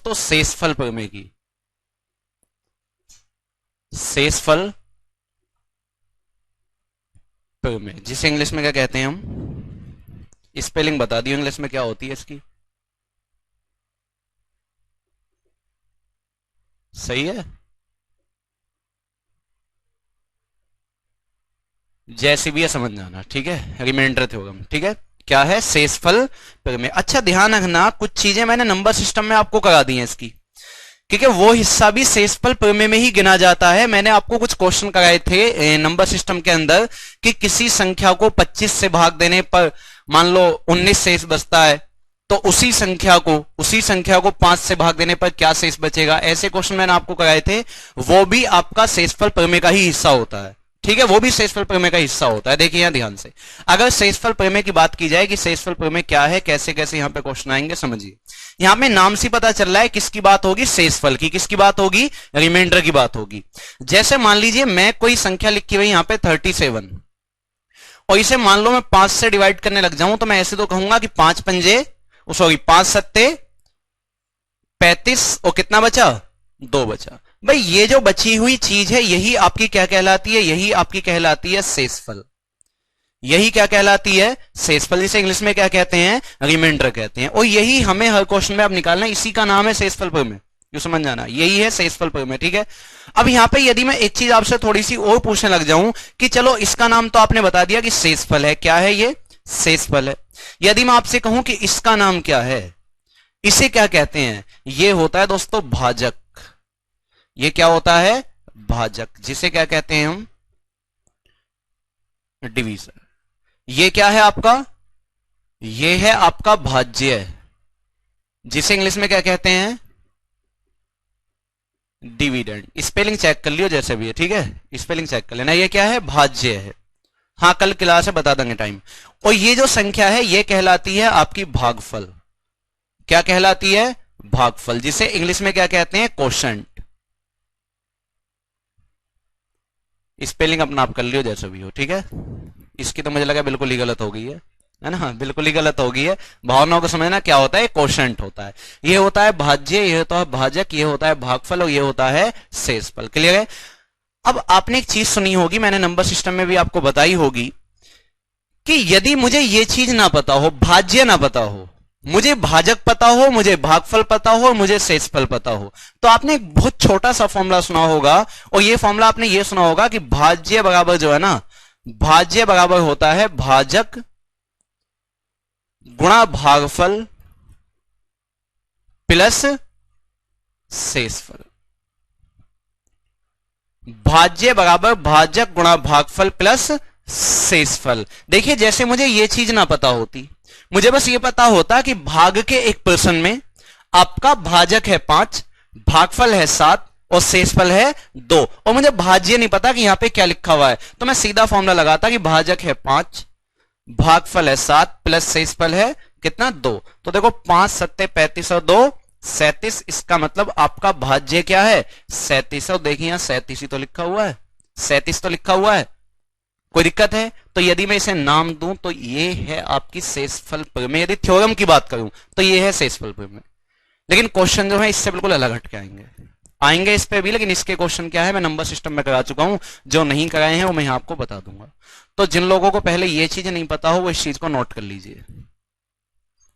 तो शेषफल प्रमेय की, शेषफल प्रमेय, जिसे इंग्लिश में क्या कहते हैं हम, स्पेलिंग बता दियो इंग्लिश में क्या होती है इसकी। सही है, जैसे भी है समझ जाना, ठीक है। रिमाइंडर थ्योरम, ठीक है। क्या है, शेषफल प्रमेय। अच्छा ध्यान रखना, कुछ चीजें मैंने नंबर सिस्टम में आपको करा दी हैं इसकी, क्योंकि वो हिस्सा भी शेषफल प्रमेय में ही गिना जाता है। मैंने आपको कुछ क्वेश्चन कराए थे नंबर सिस्टम के अंदर कि किसी संख्या को 25 से भाग देने पर मान लो 19 शेष बचता है, तो उसी संख्या को 5 से भाग देने पर क्या शेष बचेगा, ऐसे क्वेश्चन मैंने आपको कराए थे। वो भी आपका शेषफल प्रमेय का ही हिस्सा होता है, ठीक है, वो भी शेषफल प्रमेय का हिस्सा होता है। देखिए यहां ध्यान से, अगर शेषफल प्रमेय की बात की जाए कि शेषफल प्रमेय क्या है, कैसे कैसे यहां पे क्वेश्चन आएंगे, समझिए। यहां पे नाम से पता चल रहा है किसकी बात होगी, शेषफल की। किसकी बात होगी, रिमाइंडर की बात होगी। जैसे मान लीजिए मैं कोई संख्या लिखी हुई यहां पे 37, और इसे मान लो मैं 5 से डिवाइड करने लग जाऊं, तो मैं ऐसे तो कहूंगा कि 5 पंजे, सॉरी 5 सत्ते 35, और कितना बचा, 2 बचा। भाई ये जो बची हुई चीज है यही आपकी क्या कहलाती है, यही आपकी कहलाती है शेषफल। यही क्या कहलाती है, शेषफल, जिसे इंग्लिश में क्या कहते हैं, रिमाइंडर कहते हैं। और यही हमें हर क्वेश्चन में अब निकालना है, इसी का नाम है शेषफल प्रमेय, जो समझ जाना, यही है शेषफल प्रमेय, ठीक है। अब यहां पे यदि मैं एक चीज आपसे थोड़ी सी और पूछने लग जाऊं कि चलो इसका नाम तो आपने बता दिया कि शेषफल है, क्या है ये, शेषफल है। यदि मैं आपसे कहूं कि इसका नाम क्या है, इसे क्या कहते हैं, ये होता है दोस्तों भाजक। ये क्या होता है, भाजक, जिसे क्या कहते हैं हम, डिवीजर। ये क्या है आपका, ये है आपका भाज्य, जिसे इंग्लिश में क्या कहते हैं, डिविडेंड। स्पेलिंग चेक कर लियो जैसे भी है, ठीक है, स्पेलिंग चेक कर लेना। ये क्या है, भाज्य है। हाँ कल क्लास है बता देंगे टाइम। और ये जो संख्या है ये कहलाती है आपकी भागफल। क्या कहलाती है, भागफल, जिसे इंग्लिश में क्या कहते हैं, कोशेंट। स्पेलिंग अपना आप कर लियो जैसे भी हो, ठीक है। इसकी तो मुझे लगा बिल्कुल ही गलत हो गई है ना, बिल्कुल ही गलत हो गई है। भावनाओं को समझना, क्या होता है, कोशेंट होता है। ये होता है भाज्य, ये होता है भाजक, ये होता है भागफल, और ये होता है शेषफल। क्लियर है। अब आपने एक चीज सुनी होगी, मैंने नंबर सिस्टम में भी आपको बताई होगी, कि यदि मुझे ये चीज ना पता हो, भाज्य ना पता हो, मुझे भाजक पता हो, मुझे भागफल पता हो, मुझे शेषफल पता हो, तो आपने एक बहुत छोटा सा फॉर्मूला सुना होगा। और ये फॉर्मूला आपने ये सुना होगा कि भाज्य बराबर जो है ना, भाज्य बराबर होता है भाजक गुणा भागफल प्लस शेषफल। भाज्य बराबर भाजक गुणा भागफल प्लस शेषफल। देखिए जैसे मुझे ये चीज ना पता होती, मुझे बस ये पता होता कि भाग के एक पर्सन में आपका भाजक है 5, भागफल है 7 और शेषफल है 2, और मुझे भाज्य नहीं पता कि यहां पे क्या लिखा हुआ है, तो मैं सीधा फॉर्मूला लगाता कि भाजक है 5, भागफल है 7 प्लस शेषफल है कितना, 2। तो देखो 5 सत्ते 35 और 2 37, इसका मतलब आपका भाज्य क्या है, 37। और देखिए यहां 37 ही तो लिखा हुआ है, 37 तो लिखा हुआ है, कोई दिक्कत है। तो यदि मैं इसे नाम दूं तो ये है आपकी शेषफल प्रमेय। यदि थ्योरम की बात करूं तो ये है शेषफल प्रमेय। लेकिन क्वेश्चन जो है इससे बिल्कुल अलग हटके आएंगे इस पे भी, लेकिन इसके क्वेश्चन क्या है मैं नंबर सिस्टम में करा चुका हूं, जो नहीं कराए हैं वो मैं आपको बता दूंगा। तो जिन लोगों को पहले ये चीज नहीं पता हो वो इस चीज को नोट कर लीजिए।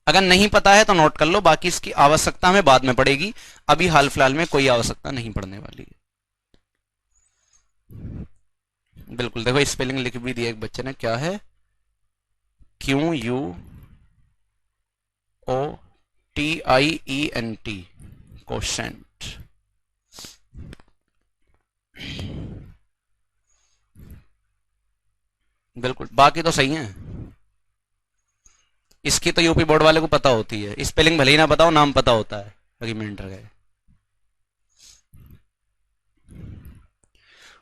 अगर नहीं पता है तो नोट कर लो, बाकी इसकी आवश्यकता हमें बाद में पड़ेगी, अभी हाल फिलहाल में कोई आवश्यकता नहीं पड़ने वाली है। बिल्कुल देखो स्पेलिंग लिख भी दिया एक बच्चे ने, क्या है, QUOTIENT, कोशेंट। बिल्कुल बाकी तो सही है। इसकी तो यूपी बोर्ड वाले को पता होती है, स्पेलिंग भले ही ना पता हो, नाम पता होता है, रिमाइंडर गए।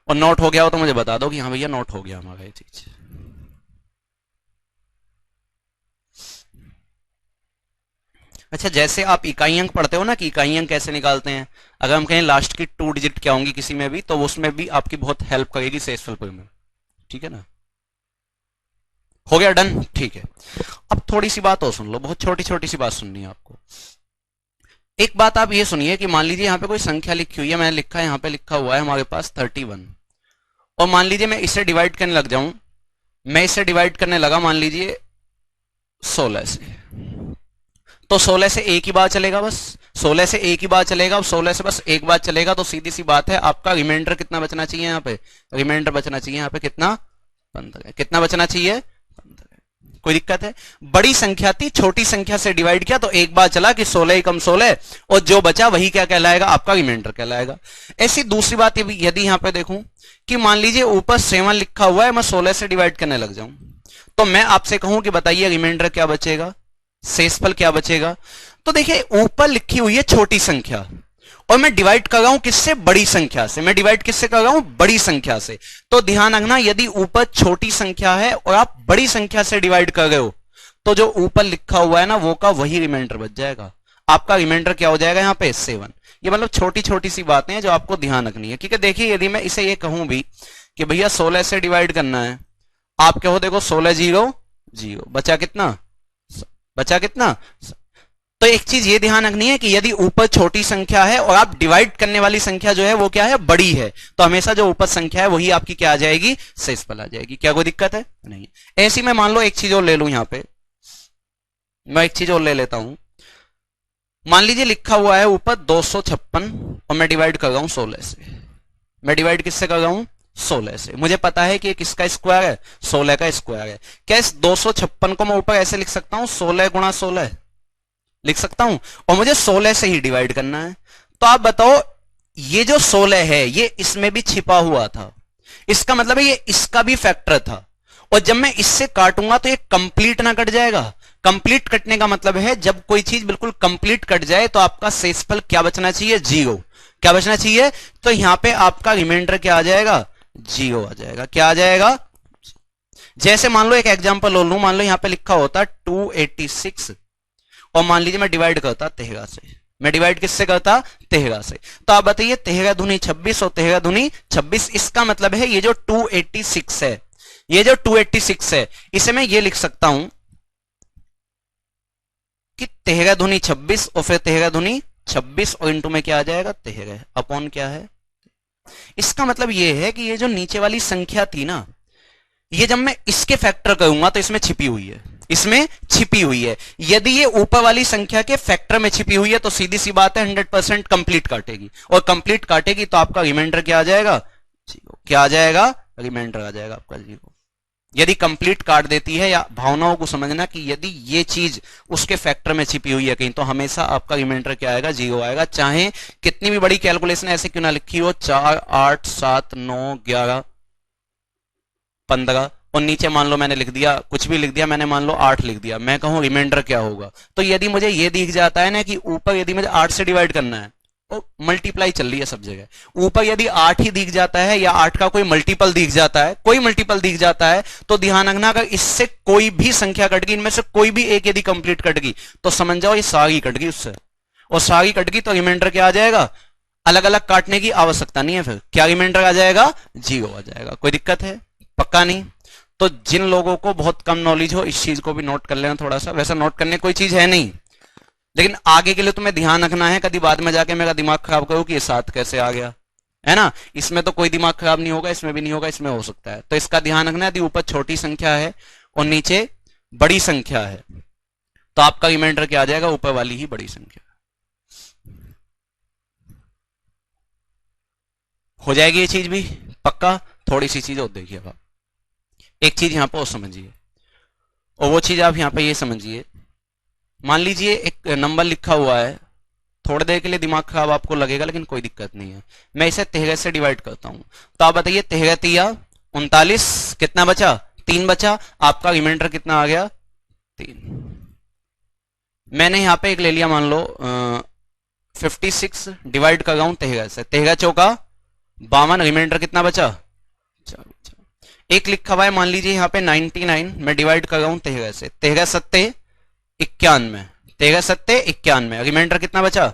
और नोट हो गया हो तो मुझे बता दो कि हाँ भैया नोट हो गया हमारा ये चीज। अच्छा जैसे आप इकाई अंक पढ़ते हो ना कि इकाई अंक कैसे निकालते हैं, अगर हम कहें लास्ट की 2 डिजिट क्या होंगी किसी में भी, तो उसमें भी आपकी बहुत हेल्प करेगी शेषफल प्रमेय, ठीक है ना। हो गया डन, ठीक है। अब थोड़ी सी बात और सुन लो, बहुत छोटी छोटी सी बात सुननी है आपको। एक बात आप ये सुनिए कि मान लीजिए यहाँ पे कोई संख्या लिखी हुई है, मैंने लिखा है, यहाँ पे लिखा हुआ है हमारे पास 31, और मान लीजिए मैं इसे डिवाइड करने लग जाऊं, मैं इसे डिवाइड करने लगा मान लीजिए 16 से, तो 16 से एक ही बार चलेगा, बस 16 से एक ही बार चलेगा, अब 16 से बस एक बार चलेगा, तो सीधी सी बात है आपका रिमाइंडर कितना बचना चाहिए, यहाँ पे रिमाइंडर बचना चाहिए यहाँ पे कितना, 15। कितना बचना चाहिए, 15। कोई दिक्कत है? बड़ी संख्या थी, छोटी संख्या से डिवाइड किया तो एक बार चला कि 16 कम 16, और जो बचा वही क्या कहलाएगा, आपका रिमाइंडर कहलाएगा। ऐसी दूसरी बात यदि यहाँ पे देखूं कि मान लीजिए ऊपर 7 लिखा हुआ है, मैं 16 से डिवाइड करने लग जाऊं, तो मैं आपसे कहूं कि बताइए रिमाइंडर क्या बचेगा, शेषफल क्या बचेगा? तो देखिए ऊपर लिखी हुई है छोटी संख्या, और मैं डिवाइड कर रहा हूं किससे, बड़ी संख्या से। मैं डिवाइड किससे कर रहा हूं, बड़ी संख्या से। तो ध्यान रखना, यदि ऊपर छोटी संख्या है और आप बड़ी संख्या से डिवाइड कर रहे हो, तो जो ऊपर लिखा हुआ है ना वो का वही रिमाइंडर बच जाएगा। आपका रिमाइंडर क्या हो जाएगा यहाँ पे, 7। ये मतलब छोटी छोटी सी बातें हैं जो आपको ध्यान रखनी है। ठीक है, देखिए यदि मैं इसे ये कहूं भी कि भैया 16 से डिवाइड करना है, आप कहो देखो 16 0 0, बचा कितना, बचा कितना। तो एक चीज ये ध्यान रखनी है कि यदि ऊपर छोटी संख्या है और आप डिवाइड करने वाली संख्या जो है वो क्या है, बड़ी है, तो हमेशा जो ऊपर संख्या है वही आपकी क्या आ जाएगी, शेषफल आ जाएगी। क्या कोई दिक्कत है? नहीं। ऐसी मैं मान लो एक चीज और ले लूं, यहां पे मैं एक चीज और ले लेता हूं। मान लीजिए लिखा हुआ है ऊपर 256 और मैं डिवाइड कर रहा हूं 16 से। मैं डिवाइड किससे कर रहा हूं, 16 से। मुझे पता है कि ये किसका स्क्वायर है, 16 का स्क्वायर है। क्या इस 256 को मैं ऊपर ऐसे लिख सकता हूं, 16 गुणा 16 लिख सकता हूं, और मुझे 16 से ही डिवाइड करना है। तो आप बताओ ये जो 16 है ये इसमें भी छिपा हुआ था, इसका मतलब है ये इसका भी फैक्टर था, और जब मैं इससे काटूंगा तो ये कंप्लीट ना कट जाएगा। कंप्लीट कटने का मतलब है जब कोई चीज बिल्कुल कंप्लीट कट जाए तो आपका शेषफल क्या बचना चाहिए, 0। क्या बचना चाहिए? तो यहां पे आपका रिमाइंडर क्या आ जाएगा, 0 आ जाएगा। क्या आ जाएगा? जैसे मान लो एक एग्जांपल ले लूं, मान लो यहां पे लिखा होता 286 और मान लीजिए मैं डिवाइड करता 13 से। मैं डिवाइड किससे करता, 13 से। तो आप बताइए 13 दूनी 26 और 13 दूनी 26, इसका मतलब है ये जो 286 है, ये जो 286 है, इसे मैं ये लिख सकता हूं कि 13 दूनी 26 और फिर 13 दूनी 26 और इंटू में क्या आ जाएगा, 13 अपॉन क्या है। इसका मतलब ये है कि ये जो नीचे वाली संख्या थी ना, ये जब मैं इसके फैक्टर करूंगा तो इसमें छिपी हुई है, इसमें छिपी हुई है। यदि ये ऊपर वाली संख्या के फैक्टर में छिपी हुई है तो सीधी सी बात है 100% कंप्लीट काटेगी, और कंप्लीट काटेगी तो आपका रिमाइंडर क्या आ जाएगा, 0। क्या आ जाएगा, रिमाइंडर आ जाएगा आपका 0। यदि कंप्लीट काट देती है, या भावनाओं को समझना कि यदि ये चीज उसके फैक्टर में छिपी हुई है कहीं, तो हमेशा आपका रिमाइंडर क्या आएगा, 0 आएगा, चाहे कितनी भी बड़ी कैलकुलेशन ऐसे क्यों ना लिखी हो, 4 8 7 9 11 15, और नीचे मान लो मैंने लिख दिया, कुछ भी लिख दिया मैंने, मान लो 8 लिख दिया, मैं कहूं रिमाइंडर क्या होगा। तो यदि मुझे ये दिख जाता है ना कि ऊपर यदि मुझे 8 से डिवाइड करना है, तो मल्टीप्लाई चल रही है सब जगह, ऊपर यदि 8 ही दिख जाता है या 8 का कोई मल्टीपल दिख जाता है, कोई मल्टीपल दिख जाता है, तो ध्यान रखना अगर इससे कोई भी संख्या कट गई, इनमें से कोई भी एक यदि कंप्लीट कट गई, तो समझ जाओ ये सारी कट गई उससे, और सारी कट गई तो रिमाइंडर क्या आ जाएगा, अलग अलग काटने की आवश्यकता नहीं है, फिर क्या रिमाइंडर आ जाएगा, 0 आ जाएगा। कोई दिक्कत है? पक्का नहीं? तो जिन लोगों को बहुत कम नॉलेज हो इस चीज को भी नोट कर लेना थोड़ा सा, वैसा नोट करने कोई चीज है नहीं, लेकिन आगे के लिए तुम्हें ध्यान रखना है, कभी बाद में जाके मेरा दिमाग खराब करो कि ये 7 कैसे आ गया, है ना। इसमें तो कोई दिमाग खराब नहीं होगा, इसमें भी नहीं होगा, इसमें हो सकता है। तो इसका ध्यान रखना, यदि ऊपर छोटी संख्या है और नीचे बड़ी संख्या है तो आपका रिमाइंडर क्या आ जाएगा, ऊपर वाली ही बड़ी संख्या। हो जाएगी ये चीज भी पक्का। थोड़ी सी चीज और देखिए आप, एक चीज यहां पर और समझिए, और वो चीज आप यहां पे ये समझिए, मान लीजिए एक नंबर लिखा हुआ है, थोड़ी देर के लिए दिमाग खराब आपको लगेगा लेकिन कोई दिक्कत नहीं है। मैं इसे 13 से डिवाइड करता हूं, तो आप बताइए 13 तिया 39, कितना बचा, 3 बचा। आपका रिमाइंडर कितना आ गया, 3। मैंने यहां पे एक ले लिया, मान लो 56 डिवाइड कर रहा हूं 13 से, 13 चौका 52, रिमाइंडर कितना बचा, 4 बचा। एक लिखा हुआ है मान लीजिए यहाँ पे 99, मैं डिवाइड कर रहा हूं 13 से, 13 सत्ते 91, 13 सत्ते 91, रिमाइंडर कितना बचा,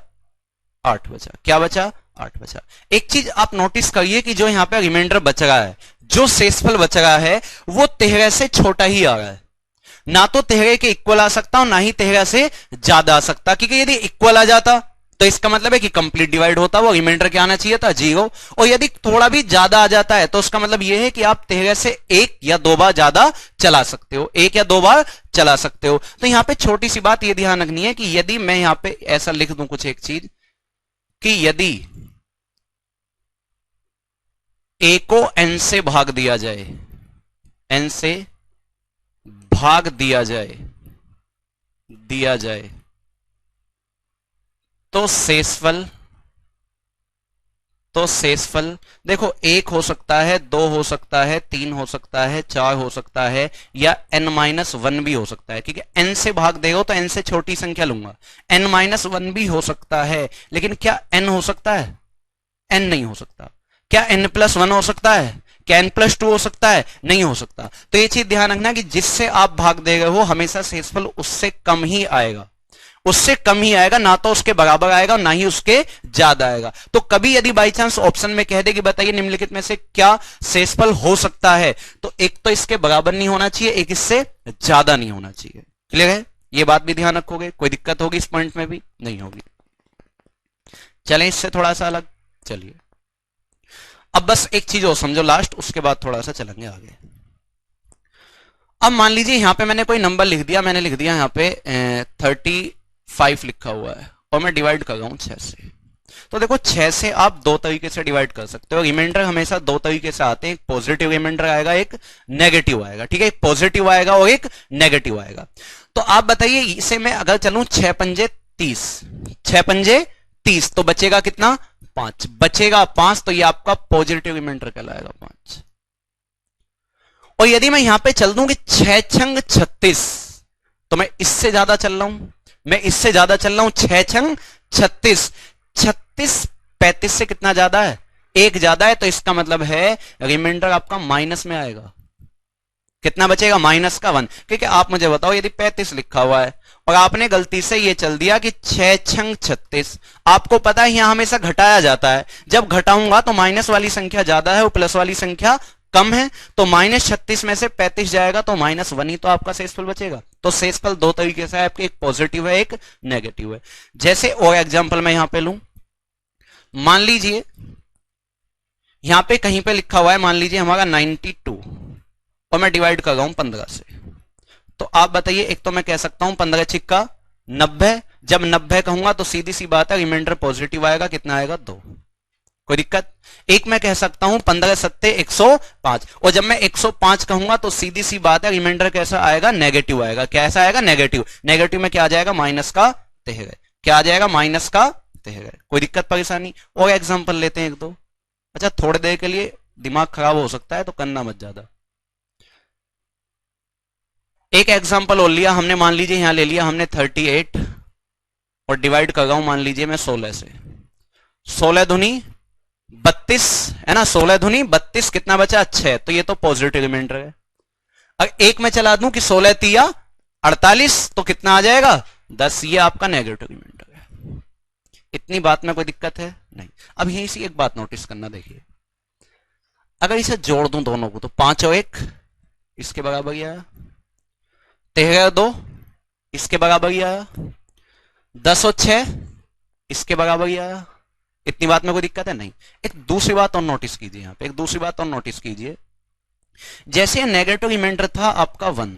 8 बचा। क्या बचा, 8 बचा। एक चीज आप नोटिस करिए कि जो यहाँ पे रिमाइंडर बच रहा है, जो शेषफल बच रहा है, वो 13 से छोटा ही आ रहा है, ना तो 13 के इक्वल आ सकता और ना ही 13 से ज्यादा आ सकता, क्योंकि यदि इक्वल आ जाता तो इसका मतलब है कि कंप्लीट डिवाइड होता वो रिमाइंडर क्या आना चाहिए था 0। और यदि थोड़ा भी ज्यादा आ जाता है तो उसका मतलब यह है कि आप 13 से 1 या 2 बार ज्यादा चला सकते हो, 1 या 2 बार चला सकते हो। तो यहां पे छोटी सी बात यह ध्यान रखनी है कि यदि मैं यहां पे ऐसा लिख दूं कुछ एक चीज कि यदि a को n से भाग दिया जाए, n से भाग दिया जाए तो शेषफल देखो 1 हो सकता है, 2 हो सकता है, 3 हो सकता है, 4 हो सकता है, या n-1 भी हो सकता है। क्योंकि n से भाग देगा तो n से छोटी संख्या लूंगा, n-1 भी हो सकता है। लेकिन क्या n हो सकता है? n नहीं हो सकता। क्या n+1 हो सकता है? क्या n+2 हो सकता है? नहीं हो सकता। तो ये चीज ध्यान रखना कि जिससे आप भाग दे रहे हो हमेशा शेषफल उससे कम ही आएगा, उससे कम ही आएगा, ना तो उसके बराबर आएगा ना ही उसके ज्यादा आएगा। तो कभी यदि बाई चांस ऑप्शन में कह दे कि बताइए निम्नलिखित में से क्या शेषफल हो सकता है, तो एक तो इसके बराबर नहीं होना चाहिए, एक इससे ज्यादा नहीं होना चाहिए। क्लियर है? ये बात भी ध्यान रखोगे? कोई दिक्कत होगी इस पॉइंट में भी? नहीं होगी। चलें इससे थोड़ा सा अलग। चलिए अब बस एक चीज और समझो लास्ट, उसके बाद थोड़ा सा चलेंगे आगे। अब मान लीजिए यहां पे मैंने कोई नंबर लिख दिया, मैंने लिख दिया यहां पे 35 लिखा हुआ है और मैं डिवाइड कर रहा हूं 6 से। तो देखो 6 से आप दो तरीके से डिवाइड कर सकते हो। रिमाइंडर हमेशा दो तरीके से आते हैं, एक पॉजिटिव रिमाइंडर आएगा, एक नेगेटिव आएगा। ठीक है, एक पॉजिटिव आएगा और एक नेगेटिव आएगा। तो आप बताइए इसे मैं अगर चलूं 6 पंजे 30, 6 पंजे 30, तो बचेगा कितना? 5 बचेगा 5, तो ये आपका पॉजिटिव रिमाइंडर कहलाएगा 5। और यदि मैं यहां पे चल दूं कि 6 छंग 36, तो मैं इससे ज्यादा चल रहा हूं, मैं इससे ज्यादा चल रहा हूं, 6 छंग 36, 36 35 से कितना ज्यादा है? 1 ज्यादा है। तो इसका मतलब है रिमाइंडर आपका माइनस में आएगा। कितना बचेगा? -1। क्योंकि आप मुझे बताओ यदि 35 लिखा हुआ है और आपने गलती से ये चल दिया कि 6 छंग 36, आपको पता है यहां हमेशा घटाया जाता है, जब घटाऊंगा तो माइनस वाली संख्या ज्यादा है और प्लस वाली संख्या कम है, तो -36 में से 35 जाएगा तो -1 ही तो आपका शेषफल बचेगा। तो शेषफल दो तरीके से है आपके, एक पॉजिटिव है एक नेगेटिव है। जैसे और एग्जांपल मैं यहां पे लूं, मान लीजिए यहां पे कहीं पे लिखा हुआ है, मान लीजिए हमारा 92 और मैं डिवाइड कर रहा हूं 15 से। तो आप बताइए, एक तो मैं कह सकता हूं 15 छिक्का 90, जब 90 कहूंगा तो सीधी सी बात है रिमाइंडर पॉजिटिव आएगा, कितना आएगा? 2। कोई दिक्कत? एक मैं कह सकता हूं 15 सत्ते 105, और जब मैं 105 कहूंगा तो सीधी सी बात है रिमाइंडर कैसा आएगा? नेगेटिव आएगा। कैसा आएगा? नेगेटिव। नेगेटिव में क्या आ जाएगा? -13। क्या आ जाएगा? -13। कोई दिक्कत परेशानी? और एग्जांपल लेते हैं एक दो। अच्छा, थोड़ी देर के लिए दिमाग खराब हो सकता है तो करना मत ज्यादा। एक एग्जांपल और लिया हमने, मान लीजिए यहां ले लिया हमने 38 और डिवाइड कर रहा हूं मान लीजिए मैं 16 से। 16 दूनी 32 है ना, 16 दूनी 32, कितना बचा? 6। तो ये तो पॉजिटिव रिमाइंडर है। अगर एक में चला दूं कि 16 तिया 48, तो कितना आ जाएगा? 10। ये आपका नेगेटिव रिमाइंडर है। इतनी बात में कोई दिक्कत है? नहीं। अब यहीं से एक बात नोटिस करना, देखिए अगर इसे जोड़ दूं दोनों को तो 5 और 1 इसके बराबर ही आया, 13 और 2 इसके बराबर ही आया, 10 और 6 इसके बराबर ही आया। इतनी बात में कोई दिक्कत है? नहीं। एक दूसरी बात और नोटिस कीजिए, यहां पे एक दूसरी बात और नोटिस कीजिए। जैसे नेगेटिव रिमाइंडर था आपका 1,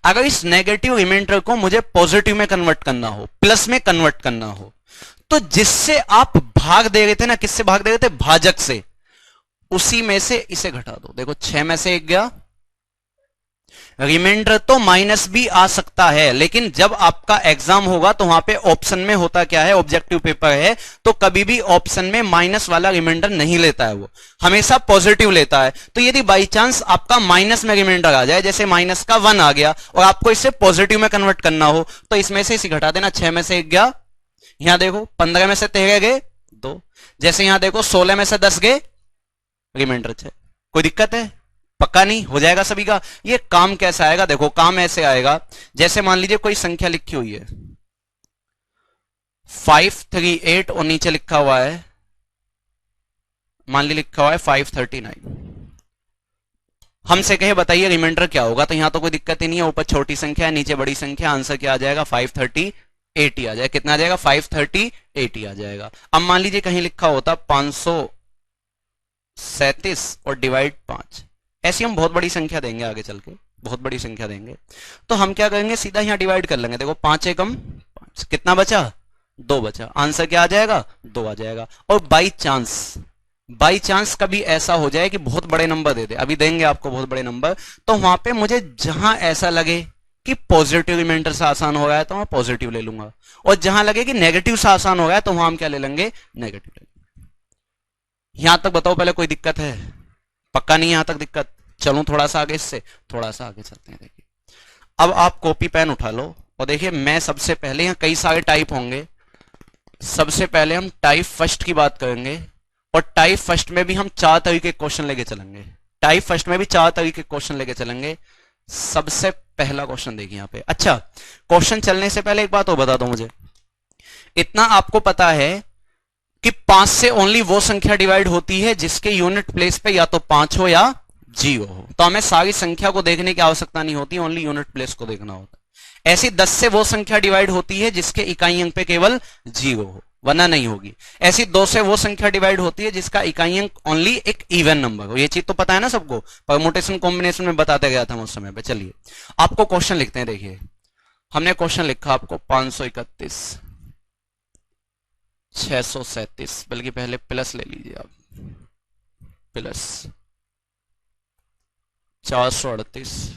अगर इस नेगेटिव रिमाइंडर को मुझे पॉजिटिव में कन्वर्ट करना हो, प्लस में कन्वर्ट करना हो, तो जिससे आप भाग दे रहे थे ना, किससे भाग दे रहे थे? भाजक से, उसी में से इसे घटा दो। देखो 6 में से 1 गया, रिमाइंडर तो माइनस भी आ सकता है, लेकिन जब आपका एग्जाम होगा तो वहां पे ऑप्शन में होता क्या है, ऑब्जेक्टिव पेपर है, तो कभी भी ऑप्शन में माइनस वाला रिमाइंडर नहीं लेता है, वो हमेशा पॉजिटिव लेता है। तो यदि बाई चांस आपका माइनस में रिमाइंडर आ जाए, जैसे माइनस का 1 आ गया और आपको इसे पॉजिटिव में कन्वर्ट करना हो, तो इसमें से इसे घटा देना। 6 में से 1 गया, यहां देखो 15 में से 13 गए 2, जैसे यहां देखो 16 में से 10 गए, रिमाइंडर 6। कोई दिक्कत है? पक्का नहीं? हो जाएगा सभी का। ये काम कैसे आएगा? देखो काम ऐसे आएगा, जैसे मान लीजिए कोई संख्या लिखी हुई है 538 और नीचे लिखा हुआ है, मान ली लिखा हुआ है 539। हमसे कहे बताइए रिमाइंडर क्या होगा, तो यहां तो कोई दिक्कत ही नहीं है, ऊपर छोटी संख्या है नीचे बड़ी संख्या, आंसर क्या आ जाएगा? 538 80 आ जाएगा। कितना आ जाएगा? 530 80 आ जाएगा। अब मान लीजिए कहीं लिखा होता 537 और डिवाइड 5, ऐसी हम बहुत बड़ी संख्या देंगे आगे चल के, बहुत बड़ी संख्या देंगे, तो हम क्या करेंगे, सीधा यहां डिवाइड कर लेंगे। देखो 5 एकम 5, कितना बचा? 2 बचा। आंसर क्या आ जाएगा? 2 आ जाएगा। और बाई चांस कभी ऐसा हो जाए कि बहुत बड़े नंबर दे दे, अभी देंगे आपको बहुत बड़े नंबर, तो वहां पे मुझे जहां ऐसा लगे कि पॉजिटिव रिमाइंडर से आसान हो रहा है तो मैं पॉजिटिव ले लूंगा, और जहां लगे कि नेगेटिव से आसान हो रहा है तो वहां हम क्या ले लेंगे? नेगेटिव ले लेंगे। यहां तक बताओ पहले कोई दिक्कत है? पक्का नहीं यहां तक दिक्कत? चलूं थोड़ा सा आगे, इससे थोड़ा सा आगे चलते हैं। देखिए अब आप कॉपी पेन उठा लो और देखिए मैं सबसे पहले, यहाँ कई सारे टाइप होंगे, सबसे पहले हम टाइप फर्स्ट की बात करेंगे, और टाइप फर्स्ट में भी हम 4 तरीके के क्वेश्चन लेके चलेंगे। टाइप फर्स्ट में भी 4 तरीके के क्वेश्चन लेके चलेंगे। सबसे पहला क्वेश्चन देखिए यहाँ पे। अच्छा, क्वेश्चन चलने से पहले एक बात और बता दो मुझे, इतना आपको पता है कि 5 से ओनली वो संख्या डिवाइड होती है जिसके यूनिट प्लेस पे या तो 5 हो या 0 हो, तो हमें सारी संख्या को देखने की आवश्यकता नहीं होती, ओनली यूनिट प्लेस को देखना होता है। ऐसी 10 से वो संख्या डिवाइड होती है जिसके इकाई अंक पे केवल 0 हो, वरना नहीं होगी। ऐसी 2 से वो संख्या डिवाइड होती है जिसका इकाई अंक ओनली एक इवन नंबर हो। ये चीज तो पता है ना सबको, परमुटेशन कॉम्बिनेशन में बताते गया था उस समय पे। चलिए आपको क्वेश्चन लिखते हैं। देखिए हमने क्वेश्चन लिखा आपको 531 637, बल्कि पहले प्लस ले लीजिए आप, प्लस 438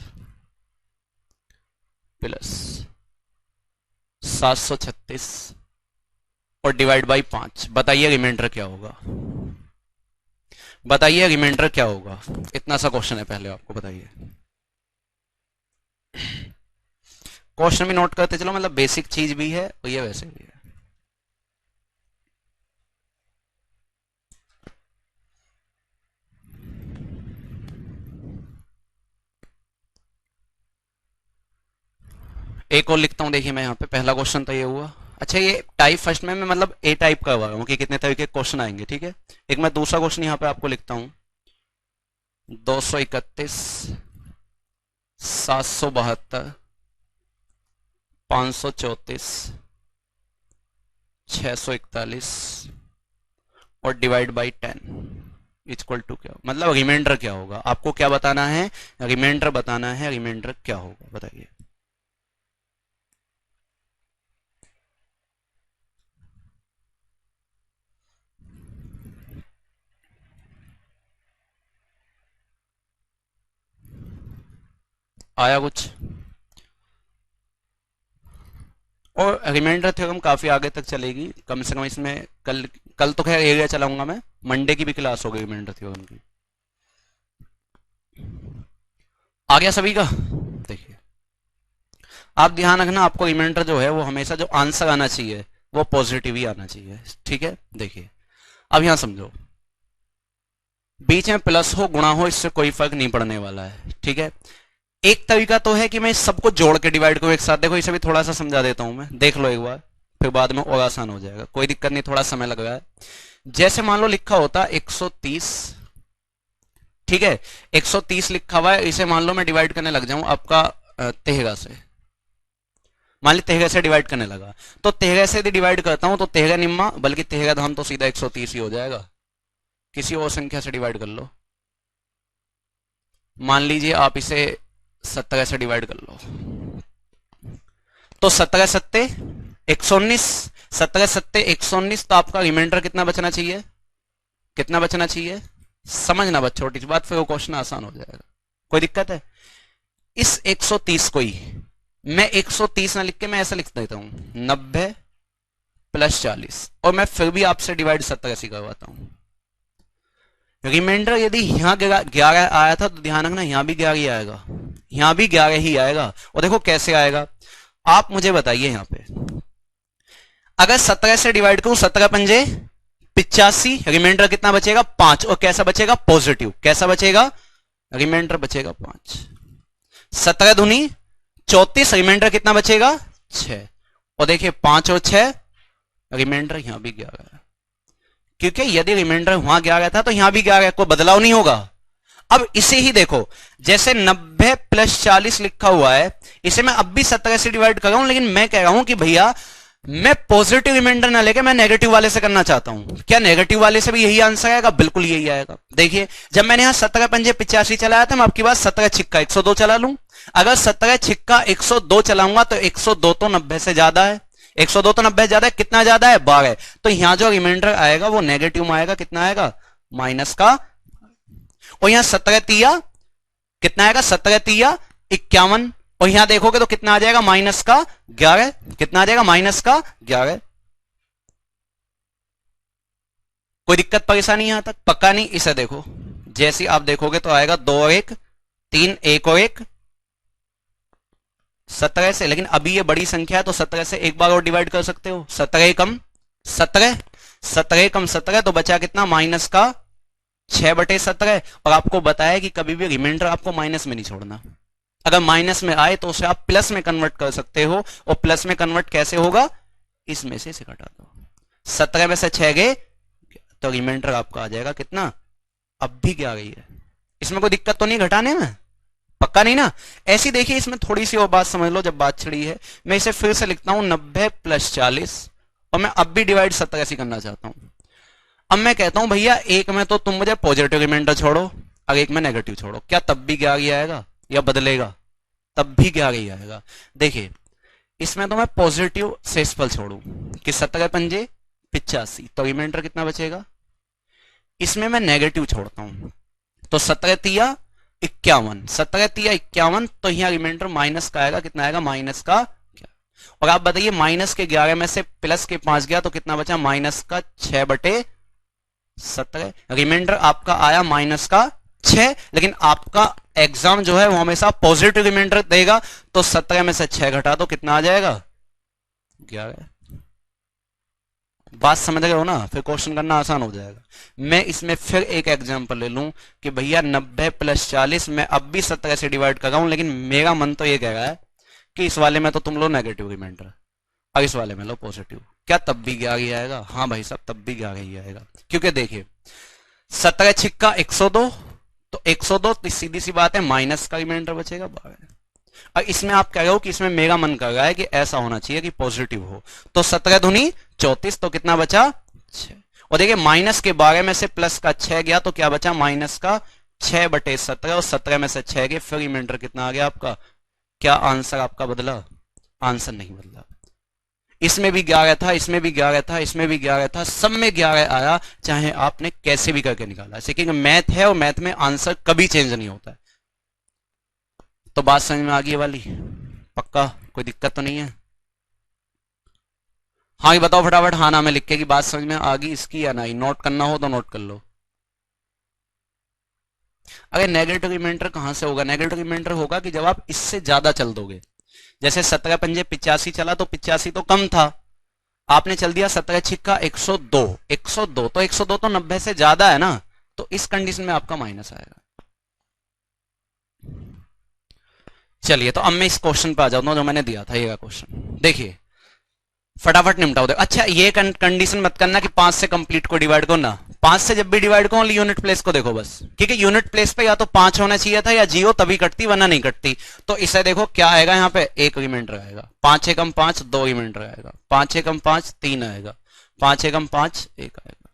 प्लस 736 और डिवाइड बाई 5। बताइए रिमाइंडर क्या होगा? बताइए रिमाइंडर क्या होगा? इतना सा क्वेश्चन है, पहले आपको बताइए। क्वेश्चन भी नोट करते चलो, मतलब बेसिक चीज भी है और ये वैसे भी है। एक और लिखता हूं, देखिए मैं यहाँ पे, पहला क्वेश्चन तो ये हुआ। अच्छा, ये टाइप फर्स्ट में मैं मतलब ए टाइप करवा रहा हूँ कि कितने तरीके के क्वेश्चन आएंगे, ठीक है। एक मैं दूसरा क्वेश्चन यहाँ पे आपको लिखता हूँ, 231 772 534 641 और डिवाइड बाई 10 इक्वल टू क्या, मतलब रिमाइंडर क्या होगा? आपको क्या बताना है? रिमाइंडर बताना है। रिमाइंडर क्या होगा बताइए। आया कुछ? और रिमाइंडर थ्योरम काफी आगे तक चलेगी, कम से कम इसमें कल तो खैर एरिया चलाऊंगा मैं, मंडे की भी क्लास होगी रिमाइंडर थ्योरम की। आ गया सभी का? देखिए आप ध्यान रखना, आपको रिमाइंडर जो है वो हमेशा जो आंसर आना चाहिए वो पॉजिटिव ही आना चाहिए, ठीक है। देखिए अब यहां समझो, बीच में प्लस हो गुणा हो इससे कोई फर्क नहीं पड़ने वाला है, ठीक है। एक तरीका तो है कि मैं सबको जोड़ के डिवाइड करूं एक साथ। देखो इसे भी थोड़ा सा समझा देता हूं मैं, देख लो एक बार, फिर बाद में और आसान हो जाएगा, कोई दिक्कत नहीं, थोड़ा समय लग रहा है। जैसे मान लो लिखा होता 130, ठीक है, 130 लिखा हुआ है, इसे मान लो मैं डिवाइड करने लग जाऊं आपका 13 से, मान ली 13 से डिवाइड करने लगा, तो 13 से यदि डिवाइड करता हूं तो 13 निम्मा, बल्कि 13 धाम तो सीधा 130 ही हो जाएगा। किसी और संख्या से डिवाइड कर लो, मान लीजिए आप इसे 17 से डिवाइड कर लो, तो 17 सत्ते 119, 17 सत्ते 119, तो आपका रिमाइंडर कितना बचना चाहिए? कितना बचना चाहिए? समझना बस, छोटी सी बात, फिर वो क्वेश्चन आसान हो जाएगा। कोई दिक्कत है? इस 130 को ही मैं 130 ना लिख के मैं ऐसा लिख देता हूं 90 प्लस 40, और मैं फिर भी आपसे डिवाइड 17 से करवाता हूं। रिमाइंडर यदि यहां 11 आया था तो ध्यान रखना यहां भी 11 ही आएगा, यहां भी 11 ही आएगा। और देखो कैसे आएगा, आप मुझे बताइए यहां पे, अगर 17 से डिवाइड करूं, 17 पंजे 85, रिमाइंडर कितना बचेगा? 5, और कैसा बचेगा? पॉजिटिव। कैसा बचेगा? रिमाइंडर बचेगा 5। 17 दूनी 34, रिमाइंडर कितना बचेगा? 6, और देखिए 5 और 6, रिमाइंडर यहां भी 11 है, क्योंकि यदि रिमाइंडर वहां 11 था तो यहां भी 11, कोई बदलाव नहीं होगा। अब इसे ही देखो, जैसे 90 प्लस 40 लिखा हुआ है, इसे मैं अब भी 17 से डिवाइड कर रहा हूं, लेकिन मैं कह रहा हूं कि भैया मैं पॉजिटिव रिमाइंडर ना लेके मैं नेगेटिव वाले से करना चाहता हूं। क्या नेगेटिव वाले से भी यही आंसर आएगा? बिल्कुल यही आएगा। देखिए जब मैंने यहां 17 पंजे 85 चलाया था, मैं आपकी बात 17 छिक्का 102 चला लूं। अगर 17 छिक्का 102 चलाऊंगा तो 102 तो 90 से ज्यादा है। 102 तो 90 ज्यादा है, कितना ज्यादा है? 12। तो यहां जो रिमाइंडर आएगा वो नेगेटिव में आएगा। कितना आएगा? माइनस का। और यहां 17 तिया कितना आएगा? 17 तिया 51। और यहां देखोगे तो कितना आ जाएगा? माइनस का 11। कितना आ जाएगा? माइनस का 11। कोई दिक्कत परेशानी यहां तक? पक्का नहीं? इसे देखो, जैसे आप देखोगे तो आएगा 2 और 1 3, 1 और 1 17 से। लेकिन अभी ये बड़ी संख्या है तो 17 से एक बार और डिवाइड कर सकते हो। 17 कम 17, 17 कम 17 तो बचा कितना? माइनस का 6/17। और आपको बताया कि कभी भी रिमाइंडर आपको माइनस में नहीं छोड़ना। अगर माइनस में आए तो उसे आप प्लस में कन्वर्ट कर सकते हो। और प्लस में कन्वर्ट कैसे होगा? इसमें से इसे घटा दो। 17 में से 6 गए तो रिमाइंडर आपका आ जाएगा कितना? अब भी क्या गई है? इसमें कोई दिक्कत तो नहीं घटाने में? पक्का नहीं ना? ऐसी देखिए इसमें थोड़ी सी और बात समझ लो जब बात छिड़ी है। मैं इसे फिर से लिखता हूं 90 + 40 और मैं अब भी डिवाइड 17 से करना चाहता हूं। अब मैं कहता हूं भैया एक में तो तुम मुझे पॉजिटिव रिमाइंडर छोड़ो और एक में नेगेटिव छोड़ो। क्या तब भी 11 आएगा या बदलेगा? तब भी 11 आएगा। देखिए इसमें तो मैं पॉजिटिव शेषफल छोड़ू कि 17 पंजे 85 तो रिमाइंडर कितना बचेगा? इसमें मैं नेगेटिव छोड़ता हूं तो 17 तिया 51, 17 तिया 51 तो यहां रिमाइंडर माइनस का आएगा। कितना आएगा? माइनस का 11। और आप बताइए माइनस के 11 में से प्लस के 5 गया तो कितना बचा? माइनस का 6/17। रिमाइंडर आपका आया माइनस का 6। लेकिन आपका एग्जाम जो है वो हमेशा पॉजिटिव रिमाइंडर देगा। तो 17 में से 6 घटा दो, कितना आ जाएगा? 11। बात समझ रहे हो ना? फिर क्वेश्चन करना आसान हो जाएगा। मैं इसमें फिर एक एग्जांपल ले लूं कि भैया 90 + 40 मैं अब भी 17 से डिवाइड कर रहा हूं, लेकिन मेरा मन तो ये कह रहा है कि इस वाले में तो तुम लो नेगेटिव रिमाइंडर और इस वाले में लो पॉजिटिव। क्या तब भी 11 आएगा? हाँ भाई साहब तब भी 11 आएगा। क्योंकि देखिए 17 छिक्का 102 तो 102 सीधी सी बात है माइनस का रिमाइंडर बचेगा 12। और इसमें आप कह रहे हो कि इसमें मेरा मन कर रहा है कि ऐसा होना चाहिए कि पॉजिटिव हो। तो 17 दूनी 34 तो कितना बचा? 6। और देखिए माइनस के 12 में से प्लस का 6 गया तो क्या बचा? माइनस का 6/17। और 17 में से 6 गए फिर रिमाइंडर कितना आ गया आपका? क्या आंसर आपका बदला? आंसर नहीं बदला। इसमें भी 11 था, इसमें भी 11 था, इसमें भी 11 था, सब में 11 आया, चाहे आपने कैसे भी करके निकाला। क्योंकि मैथ है और मैथ में आंसर कभी चेंज नहीं होता है। तो बात समझ में आ गई वाली? पक्का? कोई दिक्कत तो नहीं है? हाँ ये बताओ फटाफट हाँ ना में लिख के कि बात समझ में आ गई इसकी या नहीं। नोट करना हो तो नोट कर लो। अगर नेगेटिव रिमाइंडर कहां से होगा? नेगेटिव रिमाइंडर होगा कि जब आप इससे ज्यादा चल दोगे। जैसे 17 पंजे 85 चला तो 85 तो कम था, आपने चल दिया 17 छिक्का 102। 102 तो 102 तो 90 से ज्यादा है ना, तो इस कंडीशन में आपका माइनस आएगा। चलिए तो अब मैं इस क्वेश्चन पे आ जाता हूं जो मैंने दिया था। ये क्वेश्चन देखिए फटाफट निपटाओ। देखो अच्छा ये कंडीशन मत करना कि 5 से कंप्लीट को डिवाइड करो ना। 5 से जब भी डिवाइड करो यूनिट प्लेस को देखो बस, क्योंकि यूनिट प्लेस पे या तो 5 होना चाहिए था या 0 तभी कटती वरना नहीं कटती। तो इसे देखो क्या आएगा यहाँ पे? एक रिमाइंडर आएगा। 5 एकम 5 2 रिमाइंडर आएगा। 5 एकम 5 3 आएगा। 5 एकम 5 1 आएगा।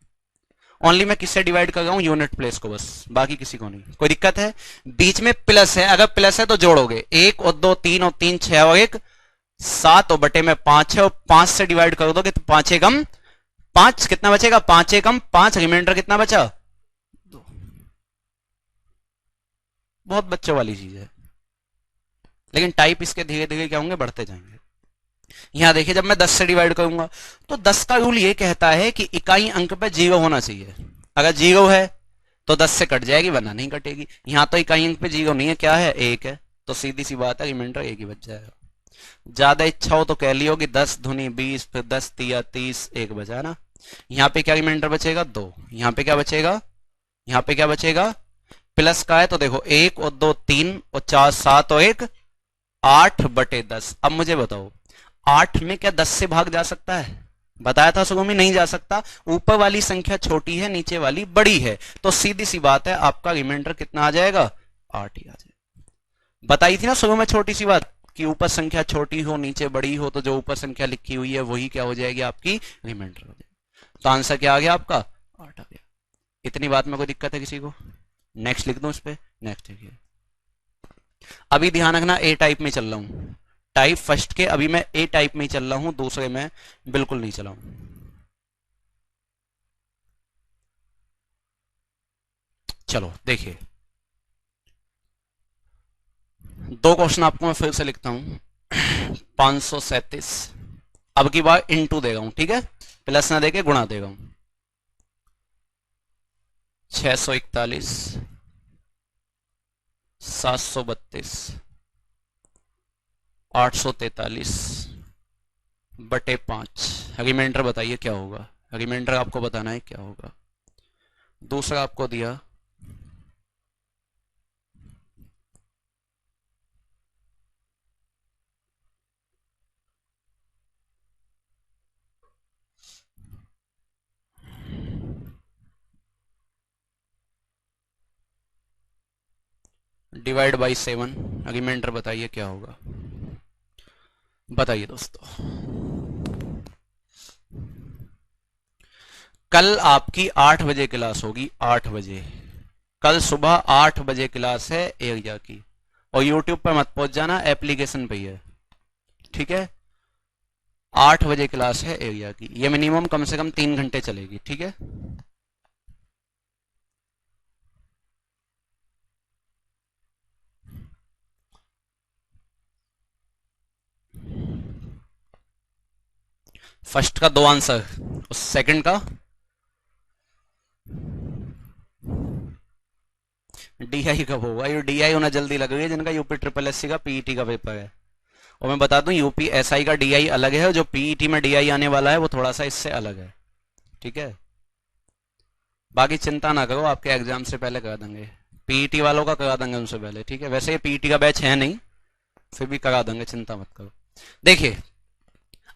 ओनली मैं किससे डिवाइड कर रहा हूं? यूनिट प्लेस को बस, बाकी किसी को नहीं। कोई दिक्कत है? बीच में प्लस है, अगर प्लस है तो जोड़ोगे 1 और 2 3 और 3 6 और 1 7 और बटे में 5 है और 5 से डिवाइड कर दोगे तो 5 एकम 5 कितना बचेगा? 5 एकम 5 रिमाइंडर कितना बचा? 2। बहुत बच्चों वाली चीज है, लेकिन टाइप इसके धीरे धीरे क्या होंगे? बढ़ते जाएंगे। यहां देखिए जब मैं 10 से डिवाइड करूंगा तो 10 का रूल ये कहता है कि इकाई अंक पे 0 होना चाहिए। अगर 0 है तो 10 से कट जाएगी वरना नहीं कटेगी। यहां तो इकाई अंक पे 0 नहीं है, क्या है? 1 है। तो सीधी सी बात है रिमाइंडर 1 ही बच जाएगा। ज्यादा इच्छा हो तो कह लियो कि 10 दूनी 20 फिर 10 तिया 30 1 बचा ना। यहाँ पे क्या रिमाइंडर बचेगा? 2। यहाँ पे क्या बचेगा? यहाँ पे क्या बचेगा? प्लस का है तो देखो 1 और 2 3 और 4 7 और 1 8/10। अब मुझे बताओ 8 में क्या 10 से भाग जा सकता है? बताया था सुगम नहीं जा सकता। ऊपर वाली संख्या छोटी है, नीचे वाली बड़ी है, तो सीधी सी बात है आपका रिमाइंडर कितना आ जाएगा? 8 ही आ जाएगा। बताई थी ना सुगम में छोटी सी बात। कि ऊपर संख्या छोटी हो नीचे बड़ी हो, तो जो ऊपर संख्या लिखी हुई है वही क्या हो जाएगी, आपकी रिमाइंडर हो जाएगी। तो आंसर क्या आ गया आपका, 8 आ गया। इतनी बात में कोई दिक्कत है किसी को? नेक्स्ट लिख दूं इस पे, नेक्स्ट देखिए। अभी ध्यान रखना ए टाइप में चल रहा हूं, टाइप फर्स्ट के अभी मैं ए टाइप में ही चल रहा हूं, दूसरे में बिल्कुल नहीं चला हूं। चलो देखिए, दो क्वेश्चन आपको मैं फिर से लिखता हूं। 537 अब की बार इनटू देगा हूं, ठीक है, प्लस ना देके गुणा देगा हूं। 641 732 843 बटे 5, रिमाइंडर बताइए क्या होगा, रिमाइंडर आपको बताना है क्या होगा। दूसरा आपको दिया डिवाइड बाई 7, रिमाइंडर बताइए क्या होगा, बताइए दोस्तों। कल आपकी 8 बजे क्लास होगी, 8 बजे, कल सुबह 8 बजे क्लास है एरिया की, और यूट्यूब पर मत पहुंच जाना, एप्लीकेशन पे ही है, ठीक है। 8 बजे क्लास है एरिया की, ये मिनिमम कम से कम 3 घंटे चलेगी, ठीक है। फर्स्ट का 2 आंसर, उस सेकंड का डीआई कब होगा, ये डीआई होना जल्दी लग रही है जिनका यूपी ट्रिपल एससी का पीईटी का पेपर है। और मैं बता दूं यूपी एसआई का डीआई अलग है, जो पीईटी में डीआई आने वाला है वो थोड़ा सा इससे अलग है, ठीक है। बाकी चिंता ना करो, आपके एग्जाम से पहले करा देंगे, पीईटी वालों का करा देंगे उनसे पहले, ठीक है। वैसे ये पीईटी का बैच है नहीं, फिर भी करा देंगे, चिंता मत करो। देखिए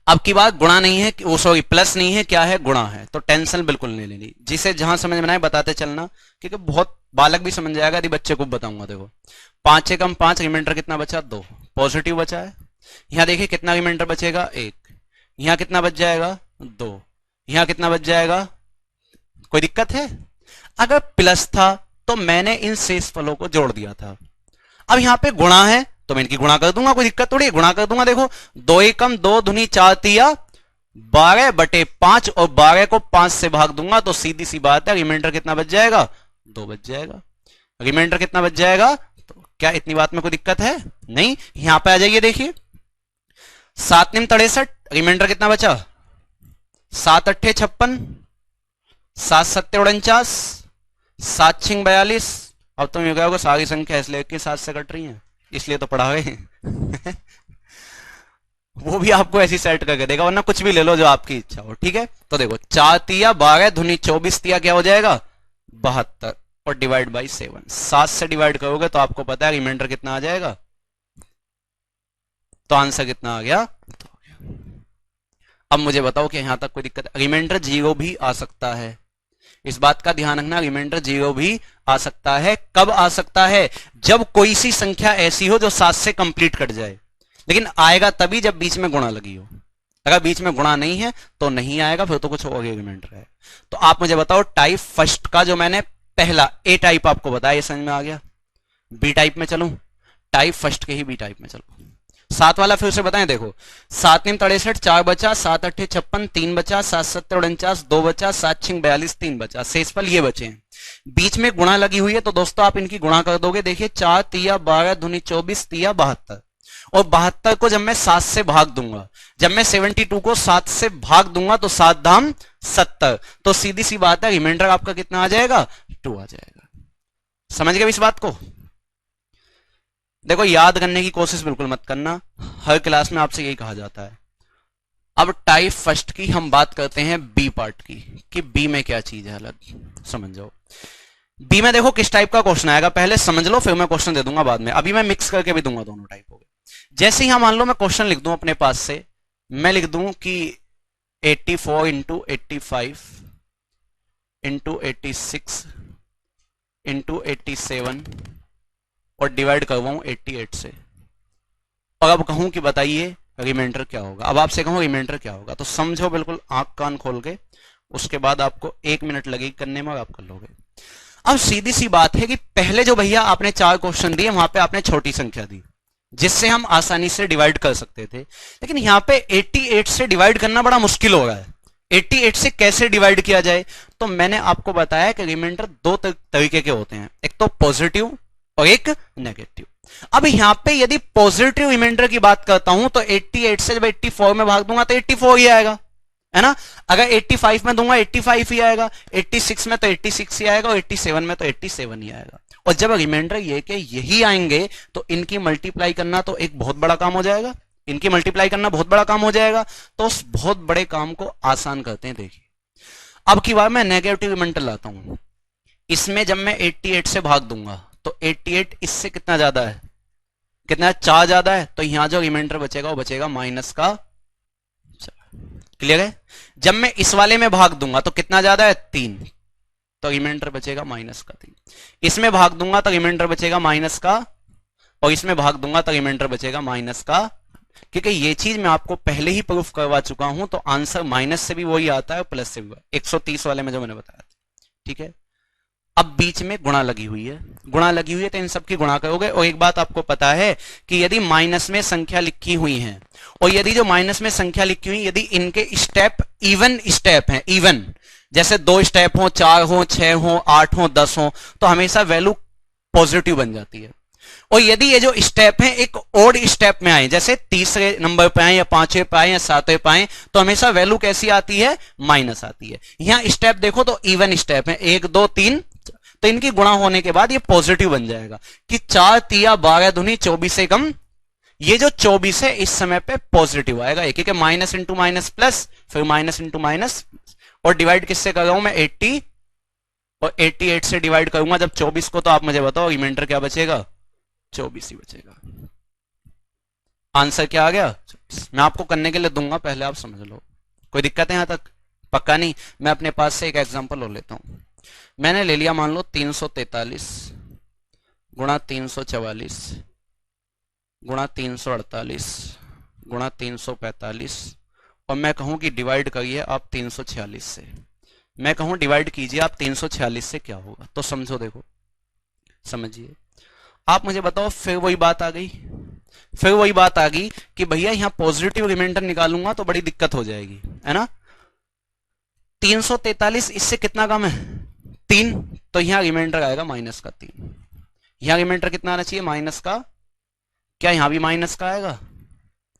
अब की बात गुणा नहीं है, वो सॉरी प्लस नहीं है, क्या है, गुणा है, तो टेंशन बिल्कुल नहीं लेनी, जिसे जहां समझ में आए बताते चलना, क्योंकि बहुत बालक भी समझ जाएगा, यदि बच्चे को बताऊंगा। देखो 5 से कम 5, रिमाइंडर कितना बचा, 2, पॉजिटिव बचा है। यहां देखिए कितना रिमाइंडर बचेगा, 1, यहां कितना बच जाएगा, 2, यहां कितना बच जाएगा, कोई दिक्कत है? अगर प्लस था तो मैंने इन शेष फलों को जोड़ दिया था, अब यहां पे गुणा है तो मैं इनकी गुणा कर दूंगा, कोई दिक्कत थोड़ी है, गुणा कर दूंगा। देखो 2 एकम 2 दूनी 4 तिया 12 बटे 5, और 12 को 5 से भाग दूंगा तो सीधी सी बात है, रिमाइंडर कितना बच जाएगा, 2 बच जाएगा। रिमाइंडर कितना बच जाएगा, तो क्या इतनी बात में कोई दिक्कत है? नहीं। यहां पे आ जाइए, देखिए 7 निम 63, रिमाइंडर कितना बचा, 7 अट्ठे 56, 7 सत्ते 49, 7 छिंग 42। अब तुम ये कहोगे सारी संख्या इसलिए कि 7 से कट रही है इसलिए तो पढ़ा गए। वो भी आपको ऐसी सेट करके देगा, वरना कुछ भी ले लो जो आपकी इच्छा हो, ठीक है। तो देखो 4 तिया 12 धुनी 24 तिया क्या हो जाएगा, 72, और डिवाइड बाई 7, 7 से डिवाइड करोगे तो आपको पता है रिमाइंडर कितना आ जाएगा, तो आंसर कितना आ गया, तो आ गया। अब मुझे बताओ कि यहां तक कोई दिक्कत, रिमाइंडर 0 भी आ सकता है, इस बात का ध्यान रखना, रिमाइंडर 0 भी आ सकता है। कब आ सकता है, जब कोई सी संख्या ऐसी हो जो 7 से कंप्लीट कट जाए, लेकिन आएगा तभी जब बीच में गुणा लगी हो, अगर बीच में गुणा नहीं है तो नहीं आएगा, फिर तो कुछ और रिमाइंडर है। तो आप मुझे बताओ टाइप फर्स्ट का जो मैंने पहला ए टाइप आपको बताया, ये समझ में आ गया। बी टाइप में चलूं, टाइप फर्स्ट के ही बी टाइप में चलो। 7 वाला फिर से बताएं, देखो 7 निम 63, 4 बचा, 7 अट्ठे 56, 3 बचा, 7 सत्ते 49, 2 बचा, 7 छिंग 42, 3 बचा, शेषफल ये बचे हैं। बीच में गुणा लगी हुई है तो दोस्तों आप इनकी गुणा कर दोगे, देखिए 4 तिया 12 दूनी 24 तिया 72, और 72 को जब मैं 7 से भाग दूंगा, जब मैं 72 को 7 से भाग दूंगा तो 7 धाम 70, तो सीधी सी बात है रिमाइंडर आपका कितना आ जाएगा, 2 आ जाएगा। समझ गए इस बात को? देखो याद करने की कोशिश बिल्कुल मत करना, हर क्लास में आपसे यही कहा जाता है। अब टाइप फर्स्ट की हम बात करते हैं बी पार्ट की, कि बी में क्या चीज है अलग, समझ जाओ। बी में देखो किस टाइप का क्वेश्चन आएगा, पहले समझ लो फिर मैं क्वेश्चन दे दूंगा बाद में, अभी मैं मिक्स करके भी दूंगा दोनों टाइप हो गए। जैसे ही हम मान लो मैं क्वेश्चन लिख दूं अपने पास से, मैं लिख दूं कि 84 इंटू 85 इंटू 86 इंटू 87 और डिवाइड करवाऊं 88 से, और अब कहूं कि बताइए रिमाइंडर क्या होगा, अब आपसे कहूं रिमाइंडर क्या होगा, तो समझो बिल्कुल आंख कान खोल के, उसके बाद आपको 1 मिनट लगेगी करने में और आप कर लोगे। अब सीधी सी बात है कि पहले जो भैया आपने 4 क्वेश्चन दिए वहां पे आपने छोटी संख्या दी जिससे हम आसानी से डिवाइड कर सकते थे, लेकिन यहां पे 88 से डिवाइड करना बड़ा मुश्किल हो रहा है। 88 से कैसे डिवाइड किया जाए, तो मैंने आपको बताया कि रिमाइंडर 2 तरीके के होते हैं, एक तो पॉजिटिव और एक नेगेटिव। अब यहां पे यदि पॉजिटिव रिमाइंडर की बात करता हूं तो 88 से जब 84 में भाग दूंगा तो 84 ही आएगा, है ना। अगर 85 में दूंगा 85 ही आएगा, 86 में तो 86 ही आएगा और 87 में तो 87 ही आएगा। और जब रिमाइंडर ये कि यही आएंगे तो इनकी मल्टीप्लाई करना तो एक बहुत बड़ा काम हो जाएगा, इनकी मल्टीप्लाई करना बहुत बड़ा काम हो जाएगा। तो उस बहुत बड़े काम को आसान करते हैं। देखिए अब की बार मैं नेगेटिव रिमाइंडर लाता हूं, इसमें जब मैं 88 से भाग दूंगा तो 88 इससे कितना ज्यादा है, कितना 4 ज्यादा है, तो यहां जो रिमाइंडर बचेगा वो बचेगा माइनस का। क्लियर है। जब मैं इस वाले में भाग दूंगा तो कितना ज्यादा है 3, तो रिमाइंडर बचेगा माइनस का 3। इसमें भाग दूंगा तो रिमाइंडर बचेगा माइनस का, और इसमें भाग दूंगा तो रिमाइंडर बचेगा माइनस का। क्योंकि ये चीज मैं आपको पहले ही प्रूफ करवा चुका हूं, तो आंसर माइनस से भी वही आता है और प्लस से भी 130 वाले में जो मैंने बताया था। ठीक है। अब बीच में गुणा लगी हुई है, गुणा लगी हुई है तो इन सब की गुणा करोगे। और एक बात आपको पता है कि यदि माइनस में संख्या लिखी हुई है और यदि जो माइनस में संख्या लिखी हुई यदि इनके स्टेप इवन स्टेप हैं, इवन जैसे 2 स्टेप हो, 4 हो, 6 हो, 8 हो, 10 हो, तो हमेशा वैल्यू पॉजिटिव बन जाती है। और यदि ये जो स्टेप हैं एक ओड स्टेप में आए, जैसे तीसरे नंबर पे आए या 5वें पे आए या 7वें पे आए, तो हमेशा वैल्यू कैसी आती है, माइनस आती है। यहां स्टेप देखो तो इवन स्टेप है, 1 2 3, तो इनकी गुणा होने के बाद ये पॉजिटिव बन जाएगा कि 4 तिया 12 दूनी 24 से कम। ये जो 24 है इस समय पे पॉजिटिव आएगा, क्योंकि माइनस इंटू माइनस प्लस, फिर माइनस इंटू माइनस। और डिवाइड किससे कर रहा हूं मैं 80, और 88 से डिवाइड करूंगा जब 24 को, तो आप मुझे बताओ रिमाइंडर क्या बचेगा, 24 ही बचेगा। आंसर क्या आ गया, मैं आपको करने के लिए दूंगा, पहले आप समझ लो। कोई दिक्कत है यहां तक, पक्का नहीं। मैं अपने पास से एक एग्जांपल और लेता हूं। मैंने ले लिया मान लो 343 गुणा 344 गुणा 348 गुणा 345, और मैं कहूं कि डिवाइड करिए आप 346 से। मैं कहूं डिवाइड कीजिए आप 346 से, क्या होगा, तो समझो, देखो समझिए। आप मुझे बताओ, फिर वही बात आ गई, फिर वही बात आ गई कि भैया यहां पॉजिटिव रिमाइंडर निकालूंगा तो बड़ी दिक्कत हो जाएगी, है ना। 343 इससे कितना कम है, 3, तो यहां रिमाइंडर आएगा माइनस का 3। यहां रिमाइंडर कितना आना चाहिए, माइनस का। क्या यहां भी माइनस का आएगा,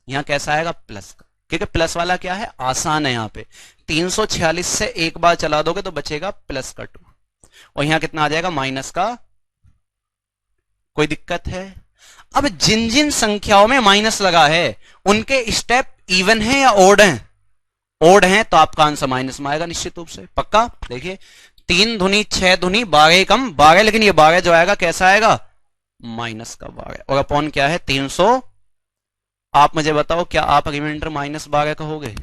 यहां कैसा आएगा, प्लस का, क्योंकि प्लस वाला क्या है, आसान है। यहां पे 346 से एक बार चला दोगे तो बचेगा प्लस का 2, और यहां कितना आ जाएगा, माइनस का। कोई दिक्कत है। अब जिन जिन संख्याओं में माइनस लगा है उनके स्टेप इवन है या ओड हैं, ओड हैं, तो आपका आंसर माइनस में आएगा निश्चित रूप से, पक्का। देखिए 3 दूनी 6 दूनी 12 कम 12, लेकिन ये 12 जो आएगा कैसा आएगा, माइनस का 12, और अपॉन क्या है 300। आप मुझे बताओ क्या आप रिमाइंडर माइनस 12 कहोगे,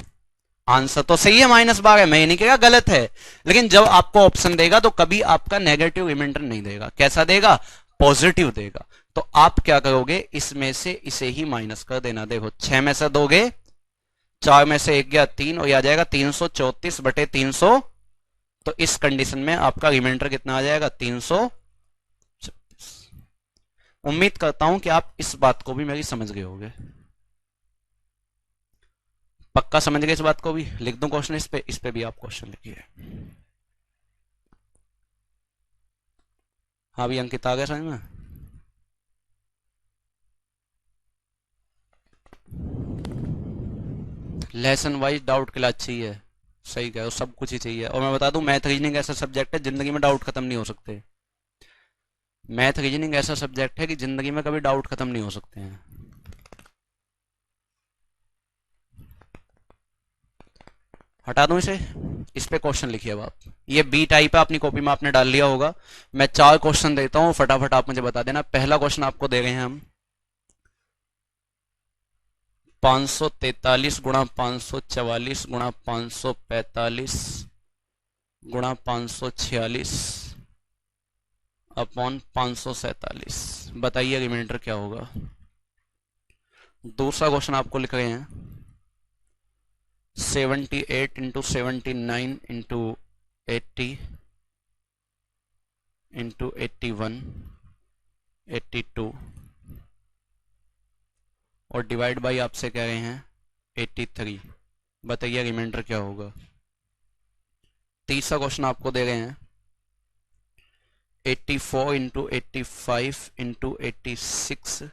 आंसर तो सही है माइनस 12, मैं ये नहीं कहेगा गलत है, लेकिन जब आपको ऑप्शन देगा तो कभी आपका नेगेटिव रिमाइंडर नहीं देगा, कैसा देगा, पॉजिटिव देगा। तो आप क्या करोगे, इसमें से इसे ही माइनस कर देना। देखो 6 में से दोगे, 4 में से 1 गया 3, और आ जाएगा 334 बटे 300। तो इस कंडीशन में आपका रिमाइंडर कितना आ जाएगा, 334। उम्मीद करता हूं कि आप इस बात को भी मेरी समझ गए होंगे, पक्का समझ गए इस बात को भी। लिख दूं क्वेश्चन इस पे भी आप क्वेश्चन लिखिए। हाँ भी अंकित आ गया समझ में। लेसन वाइज डाउट क्लास चाहिए, सही कहो, सब कुछ ही चाहिए। और मैं बता दूं मैथ रीजनिंग ऐसा सब्जेक्ट है जिंदगी में डाउट खत्म नहीं हो सकते। मैथ रीजनिंग ऐसा सब्जेक्ट है कि जिंदगी में कभी डाउट खत्म नहीं हो सकते हैं। हटा दूं इसे, इस पे क्वेश्चन लिखिए अब आप। ये बी टाइप है, अपनी कॉपी में आपने डाल लिया होगा। मैं 4 क्वेश्चन देता हूं, फटाफट आप मुझे बता देना। पहला क्वेश्चन आपको दे रहे हैं हम 543 गुणा 544 गुणा 545 गुणा 546 अपॉन 547। बताइए रिमाइंडर क्या होगा। दूसरा क्वेश्चन आपको लिख रहे हैं 78 इंटू 79 इंटू 80 इंटू 81 82 और डिवाइड बाई आपसे कह रहे हैं 83। बताइए रिमाइंडर क्या होगा। तीसरा क्वेश्चन आपको दे रहे हैं 84 इंटू 85 इंटू 86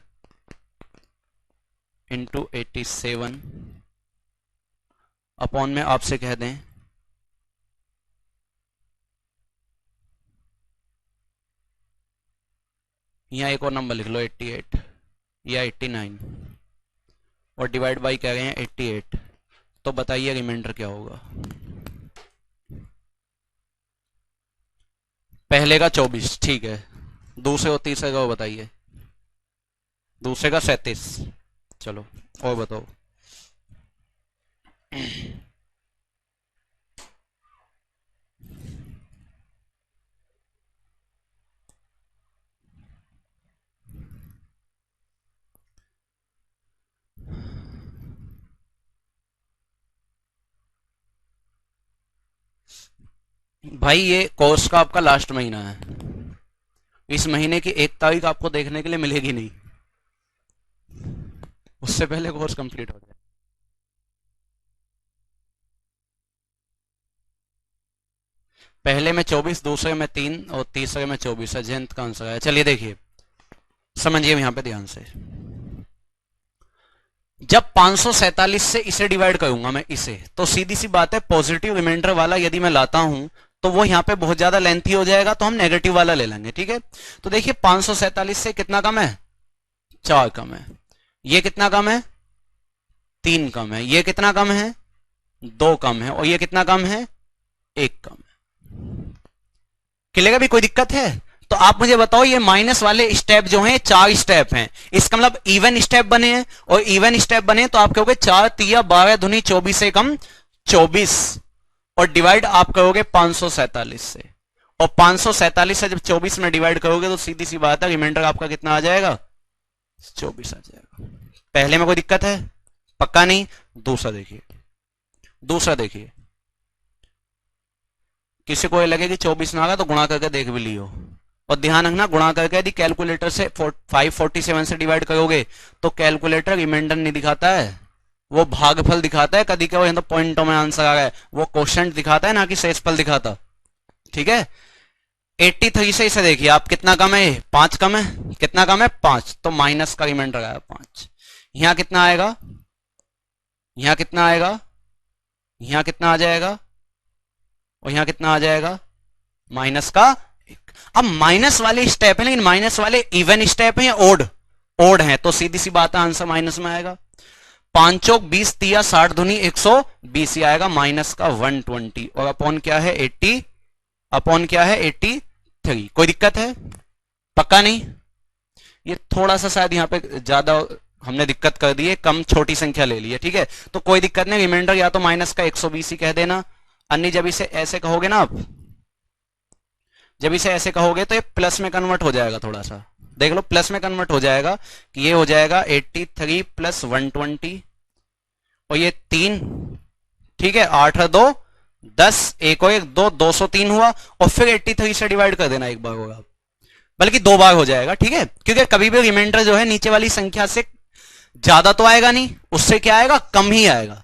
इंटू 87 अपॉन में आपसे कह दें यहाँ एक और नंबर लिख लो 88 या 89 और डिवाइड बाई कह रहे हैं 88। तो बताइए रिमाइंडर क्या होगा। पहले का 24, ठीक है। दूसरे और तीसरे का वो बताइए। दूसरे का 37। चलो और बताओ। भाई ये कोर्स का आपका लास्ट महीना है। इस महीने की 1 तारीख आपको देखने के लिए मिलेगी नहीं, उससे पहले कोर्स कंप्लीट हो जाए। पहले में 24, दूसरे में 3 और तीसरे में 24 है। जयंत का आंसर है। चलिए देखिए, समझिए यहां पे ध्यान से। जब 547 से इसे डिवाइड करूंगा मैं इसे, तो सीधी सी बात है पॉजिटिव रिमाइंडर वाला यदि मैं लाता हूं तो वो यहां पे बहुत ज्यादा लेंथी हो जाएगा, तो हम नेगेटिव वाला ले लेंगे। ठीक है, तो देखिए 547 से कितना कम है, 4 कम है। ये कितना कम है, 3 कम है। ये कितना कम है, 2 कम है। और ये कितना कम है, 1 कम है। क्लियर? भी कोई दिक्कत है? तो आप मुझे बताओ, ये माइनस वाले स्टेप जो हैं 4 स्टेप हैं, इसका मतलब इवन स्टेप बने हैं। और इवन स्टेप बने तो आप कहोगे 4 तिया 12 दूनी 24 से कम 24 और डिवाइड आप करोगे 547 से। और 547 से जब 24 में डिवाइड करोगे तो सीधी सी बात है रिमाइंडर आपका कितना आ जाएगा, 24 आ जाएगा। पहले में कोई दिक्कत है? पक्का नहीं। दूसरा देखिए, दूसरा देखिए, किसी को ये लगे कि 24 ना आ रहा तो गुणा करके देख भी लियो। और ध्यान रखना, गुणा करके यदि कैलकुलेटर से 547 से डिवाइड करोगे तो कैलकुलेटर रिमाइंडर नहीं दिखाता है, वो भागफल दिखाता है। कभी कभी तो पॉइंटों में आंसर आ रहा है, वो क्वेश्चन दिखाता है ना कि शेषफल दिखाता। ठीक है, 83 से इसे देखिए आप, कितना कम है, 5 कम है। कितना कम है, 5। तो माइनस का रिमाइंडर आया 5। यहां कितना आएगा, यहां कितना आएगा, यहां कितना आ जाएगा और यहां कितना आ जाएगा, माइनस का 1। अब माइनस वाले स्टेप है, लेकिन माइनस वाले इवन स्टेप है या ओड, ओड है, तो सीधी सी बात है आंसर माइनस में आएगा। 5 चौक 20 तिया 60 धुनी 120 ही आएगा, माइनस का 120। और अपॉन क्या है 80, अपॉन क्या है 83। कोई दिक्कत है? पक्का नहीं। ये थोड़ा सा शायद यहाँ पे ज्यादा हमने दिक्कत कर दी है, कम छोटी संख्या ले ली है। ठीक है, तो कोई दिक्कत नहीं, रिमाइंडर या तो माइनस का 120 ही कह देना। अन्य जब इसे ऐसे कहोगे ना आप, जब इसे ऐसे कहोगे तो ये प्लस में कन्वर्ट हो जाएगा। थोड़ा सा देख लो, प्लस में कन्वर्ट हो जाएगा कि ये हो जाएगा 83 प्लस 120 और ये 3। ठीक है, 8 और 2 10, 1 और 1 2, 203 हुआ। और फिर 83 से डिवाइड कर देना, एक बार होगा, बल्कि 2 बार हो जाएगा। ठीक है, क्योंकि कभी भी रिमाइंडर जो है नीचे वाली संख्या से ज्यादा तो आएगा नहीं, उससे क्या आएगा, कम ही आएगा।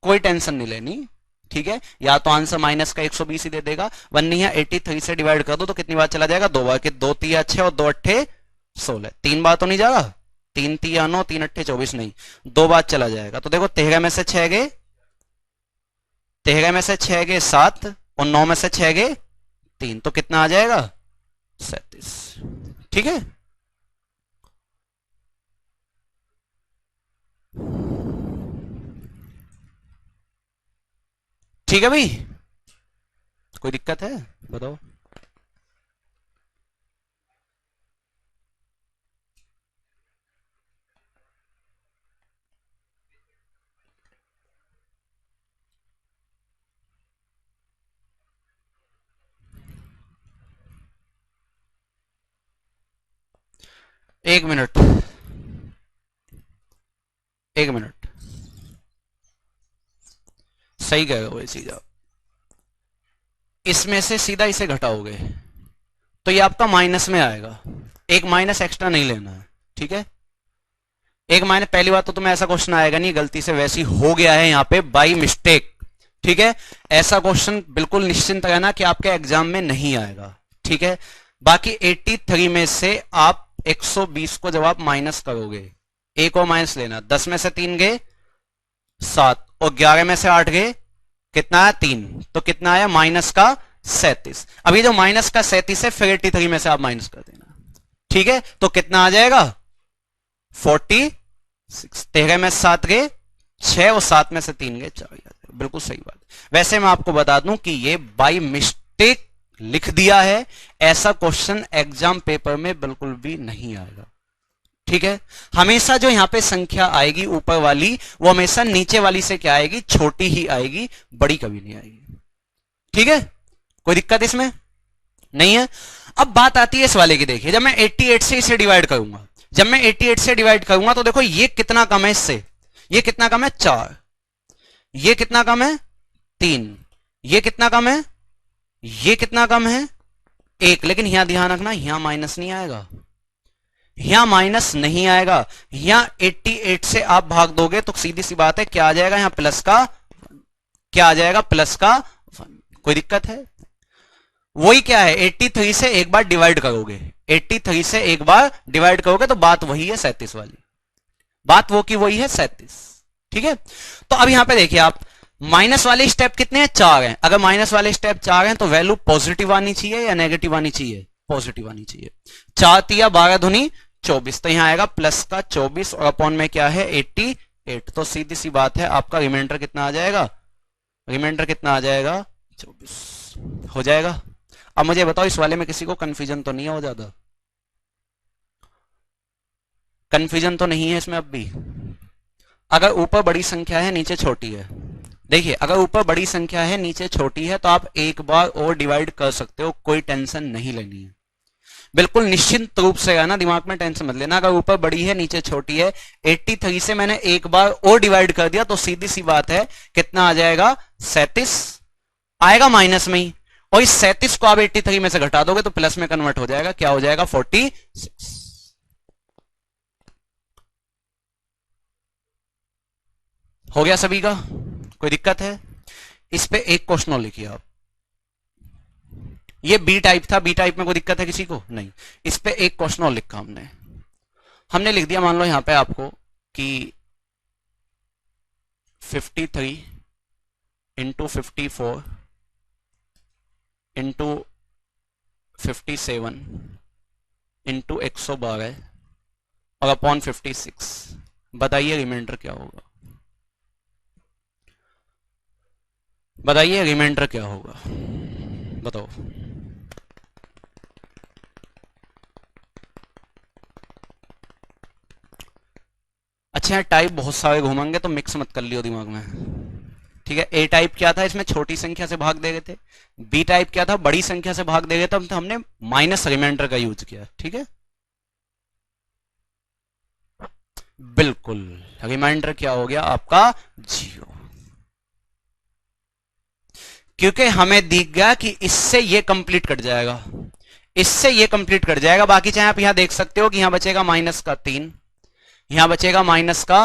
कोई टेंशन नहीं लेनी। ठीक है, या तो आंसर माइनस का 120 ही दे देगा, वरना यहाँ 83 से डिवाइड कर दो तो कितनी बार चला जाएगा, 2 बार। कि 2 तिया 6 और 2 अट्ठे 16, 3 बार तो नहीं जाएगा। 3 तिया 9, 3 अट्ठे 24 नहीं, 2 बार चला जाएगा। तो देखो 13 में से 6 गए, 13 में से 6 गए 7 और 9 में से 6 गए 3, तो कितना आ जाएगा, 37। ठीक है, ठीक है भाई, कोई दिक्कत है बताओ। एक मिनट, एक मिनट, सही कह रहे हो ये चीज आप। इसमें से सीधा इसे घटाओगे तो ये आपका माइनस में आएगा, एक माइनस एक्स्ट्रा नहीं लेना है, ठीक है। एक माइनस, पहली बात तो तुम्हें ऐसा क्वेश्चन आएगा नहीं, गलती से वैसे ही हो गया है यहाँ पे बाय मिस्टेक, ठीक है। ऐसा क्वेश्चन बिल्कुल निश्चिंत रहना कि आपके एग्जाम में नहीं आएगा, ठीक है। बाकी 83 में से आप 120 को जब आप माइनस करोगे, एक और माइनस लेना, 10 में से 3 गए 7 और 11 में से 8 गए कितना आया 3, तो कितना आया माइनस का 37। अभी जो माइनस का 37 है फिर 83 में से आप माइनस कर देना, ठीक है। तो कितना आ जाएगा 46, 13 में 7 गए 6 और 7 में से 3 गए 4, बिल्कुल सही बात। वैसे मैं आपको बता दूं कि ये बाय मिस्टेक लिख दिया है, ऐसा क्वेश्चन एग्जाम पेपर में बिल्कुल भी नहीं आएगा, ठीक है। हमेशा जो यहां पे संख्या आएगी ऊपर वाली, वो हमेशा नीचे वाली से क्या आएगी, छोटी ही आएगी, बड़ी कभी नहीं आएगी, ठीक है। कोई दिक्कत इसमें नहीं है। अब बात आती है इस वाले की, देखिए जब मैं 88 से इसे डिवाइड करूंगा, जब मैं 88 से डिवाइड करूंगा तो देखो ये कितना कम है इससे, ये कितना कम है 4, ये कितना कम है 3, ये कितना कम है, ये कितना कम है 1। लेकिन यहां ध्यान रखना, यहां माइनस नहीं आएगा, यहां माइनस नहीं आएगा। यहां 88 से आप भाग दोगे तो सीधी सी बात है क्या आ जाएगा, यहां प्लस का, क्या आ जाएगा प्लस का 1। कोई दिक्कत है, वही क्या है 83 से एक बार डिवाइड करोगे, 83 से एक बार डिवाइड करोगे तो बात वही है 37 वाली, बात वो की वही है 37, ठीक है। तो अब यहां पे देखिए आप, माइनस वाले स्टेप कितने हैं 4 हैं। अगर माइनस वाले स्टेप 4 हैं तो वैल्यू पॉजिटिव आनी चाहिए या नेगेटिव आनी चाहिए, पॉजिटिव आनी चाहिए। 4 तिया 12 दूनी 24, तो यहां आएगा प्लस का 24 और अपॉन में क्या है 88। तो सीधी सी बात है आपका रिमाइंडर कितना आ जाएगा, रिमाइंडर कितना आ जाएगा 24 हो जाएगा। अब मुझे बताओ इस वाले में किसी को कंफ्यूजन तो नहीं हो ज्यादा, कंफ्यूजन तो नहीं है इसमें अब भी। अगर ऊपर बड़ी संख्या है नीचे छोटी है, देखिए अगर ऊपर बड़ी संख्या है नीचे छोटी है तो आप एक बार और डिवाइड कर सकते हो, कोई टेंशन नहीं लेनी है, बिल्कुल निश्चिंत रूप से है ना, दिमाग में टेंशन मत लेना। अगर ऊपर बड़ी है नीचे छोटी है, 83 से मैंने एक बार और डिवाइड कर दिया तो सीधी सी बात है कितना आ जाएगा 37 आएगा माइनस में ही, और इस 37 को आप 83 में से घटा दोगे तो प्लस में कन्वर्ट हो जाएगा, क्या हो जाएगा 46। हो गया सभी का, कोई दिक्कत है। इस पे एक क्वेश्चन और लिखिए आप, ये बी टाइप था, बी टाइप में कोई दिक्कत है किसी को नहीं। इस पे एक क्वेश्चन और लिखा हमने लिख दिया, मान लो यहां पे आपको कि 53 इंटू 54 इंटू 57 इंटू 112 और अपॉन 56, बताइए रिमाइंडर क्या होगा, बताइए रिमाइंडर क्या होगा, बताओ। अच्छा टाइप बहुत सारे घूमेंगे तो मिक्स मत कर लियो दिमाग में, ठीक है। ए टाइप क्या था, इसमें छोटी संख्या से भाग दे रहे थे। बी टाइप क्या था, बड़ी संख्या से भाग दे रहे थे, तो हमने माइनस रिमाइंडर का यूज किया, ठीक है। बिल्कुल, रिमाइंडर क्या हो गया आपका 0, क्योंकि हमें दिख गया कि इससे ये कंप्लीट कट जाएगा, इससे ये कंप्लीट कट जाएगा। बाकी चाहे आप यहां देख सकते हो कि यहां बचेगा माइनस का 3, यहां बचेगा माइनस का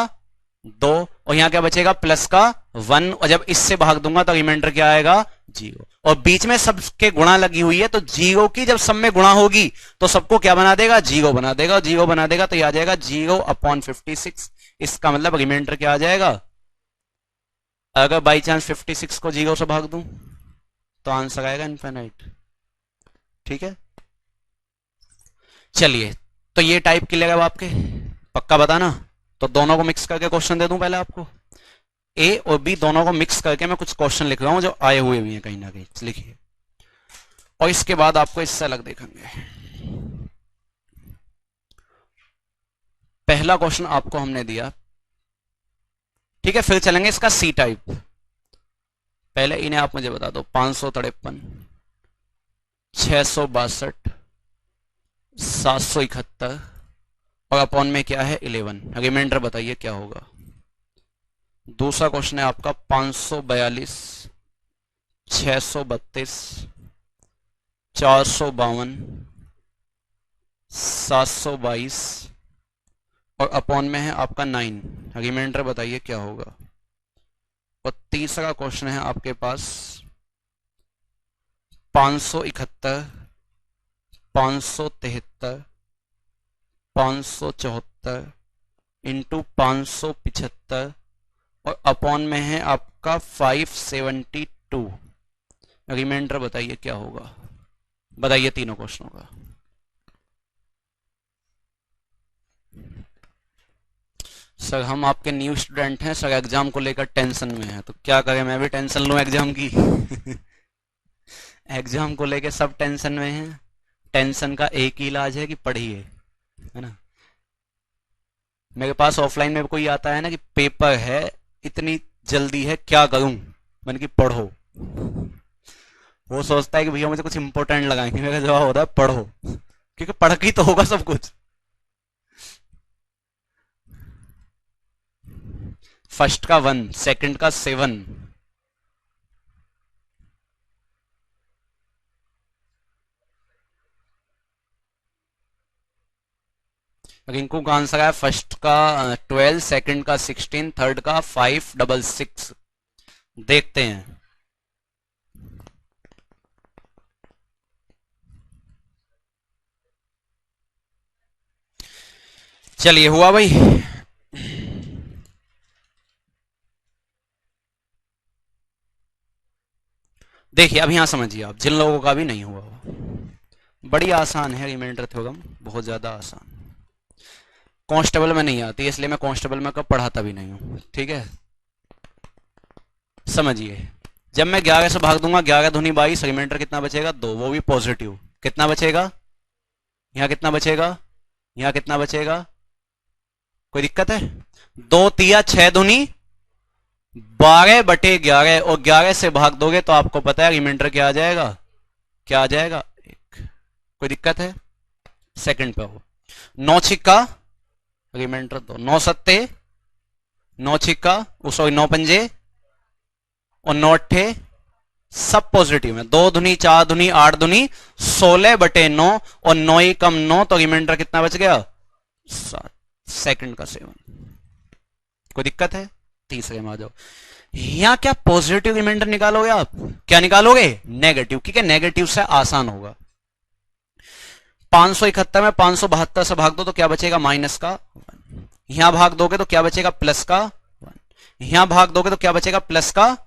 2 और यहां क्या बचेगा प्लस का 1, और जब इससे भाग दूंगा तो रिमाइंडर क्या आएगा 0, और बीच में सबके गुणा लगी हुई है तो 0 की जब सब में गुणा होगी तो सबको क्या बना देगा 0 बना देगा, और 0 बना देगा तो यह आ जाएगा 0/56। इसका मतलब रिमाइंडर क्या आ जाएगा, अगर बाई चांस 56 को 0 से भाग दूं तो आंसर आएगा इनफिनिट, ठीक है। चलिए तो ये टाइप क्लियर है आपके, पक्का बताना। तो दोनों को मिक्स करके क्वेश्चन दे दूं पहले आपको, ए और बी दोनों को मिक्स करके मैं कुछ क्वेश्चन लिख रहा हूं जो आए हुए भी हैं कहीं ना कहीं, लिखिए। और इसके बाद आपको इससे अलग देखेंगे। पहला क्वेश्चन आपको हमने दिया, ठीक है। फिर चलेंगे इसका सी टाइप। पहले इन्हें आप मुझे बता दो, 553, 662, 771 और अपॉन में क्या है 11। रिमाइंडर बताइए क्या होगा। दूसरा क्वेश्चन है आपका 542, 632, 452, 722 और अपॉन में है आपका 9। रिमाइंडर बताइए क्या होगा। और तीसरा क्वेश्चन है आपके पास 571, 573, 574 इंटू 575 और अपॉन में है आपका 572। रिमाइंडर बताइए क्या होगा। बताइए तीनों क्वेश्चनों का। सर हम आपके न्यू स्टूडेंट हैं सर, एग्जाम को लेकर टेंशन में है, तो क्या करें, मैं भी टेंशन लूं एग्जाम की। एग्जाम को लेकर सब टेंशन में हैं। टेंशन का एक ही इलाज है कि पढ़िए, है ना। मेरे पास ऑफलाइन में कोई आता है ना कि पेपर है, इतनी जल्दी है, क्या करूं, मैंने कि पढ़ो। वो सोचता है कि भैया मुझे कुछ इंपॉर्टेंट लगाएंगे, मेरा जवाब होता है पढ़ो, क्योंकि पढ़ के ही तो होगा सब कुछ। फर्स्ट का 1, सेकंड का 7, रिंकू का आंसर है फर्स्ट का 12, सेकंड का 16, थर्ड का 566। देखते हैं। चलिए हुआ भाई। देखिए अब यहां समझिए आप, जिन लोगों का भी नहीं हुआ, बड़ी आसान है रिमाइंडर थ्योरम, बहुत ज्यादा आसान। कांस्टेबल में नहीं आती, इसलिए मैं कांस्टेबल में कब पढ़ाता भी नहीं हूं, ठीक है। समझिए, जब मैं 11 से भाग दूंगा, 11 दूनी 22, रिमाइंडर कितना बचेगा 2, वो भी पॉजिटिव। कितना बचेगा, यहां कितना बचेगा, यहां कितना बचेगा, कोई दिक्कत है। 2 तिया 6 दूनी 12/11 और 11 से भाग दोगे तो आपको पता है रिमाइंडर क्या आ जाएगा, क्या आ जाएगा 1। कोई दिक्कत है। सेकंड पे हो, 9 छिक्का रिमाइंडर 2, 9 सत्ते 9 छिक्का, सॉरी 9 पंजे और 9 अट्ठे सब पॉजिटिव है। 2 दूनी 4 दूनी 8 दूनी 16/9 और 9 ही कम 9, तो रिमाइंडर कितना बच गया 7। सेकंड का 7। कोई दिक्कत है। तीसरे में आ जाओ, यहां क्या पॉजिटिव रिमाइंडर निकालोगे आप, क्या निकालोगे नेगेटिव, क्योंकि नेगेटिव से आसान होगा। 571 में 572 से भाग दो तो क्या बचेगा माइनस का 1। यहां भाग दोगे तो क्या बचेगा प्लस का 1। यहां भाग दोगे तो क्या बचेगा प्लस का,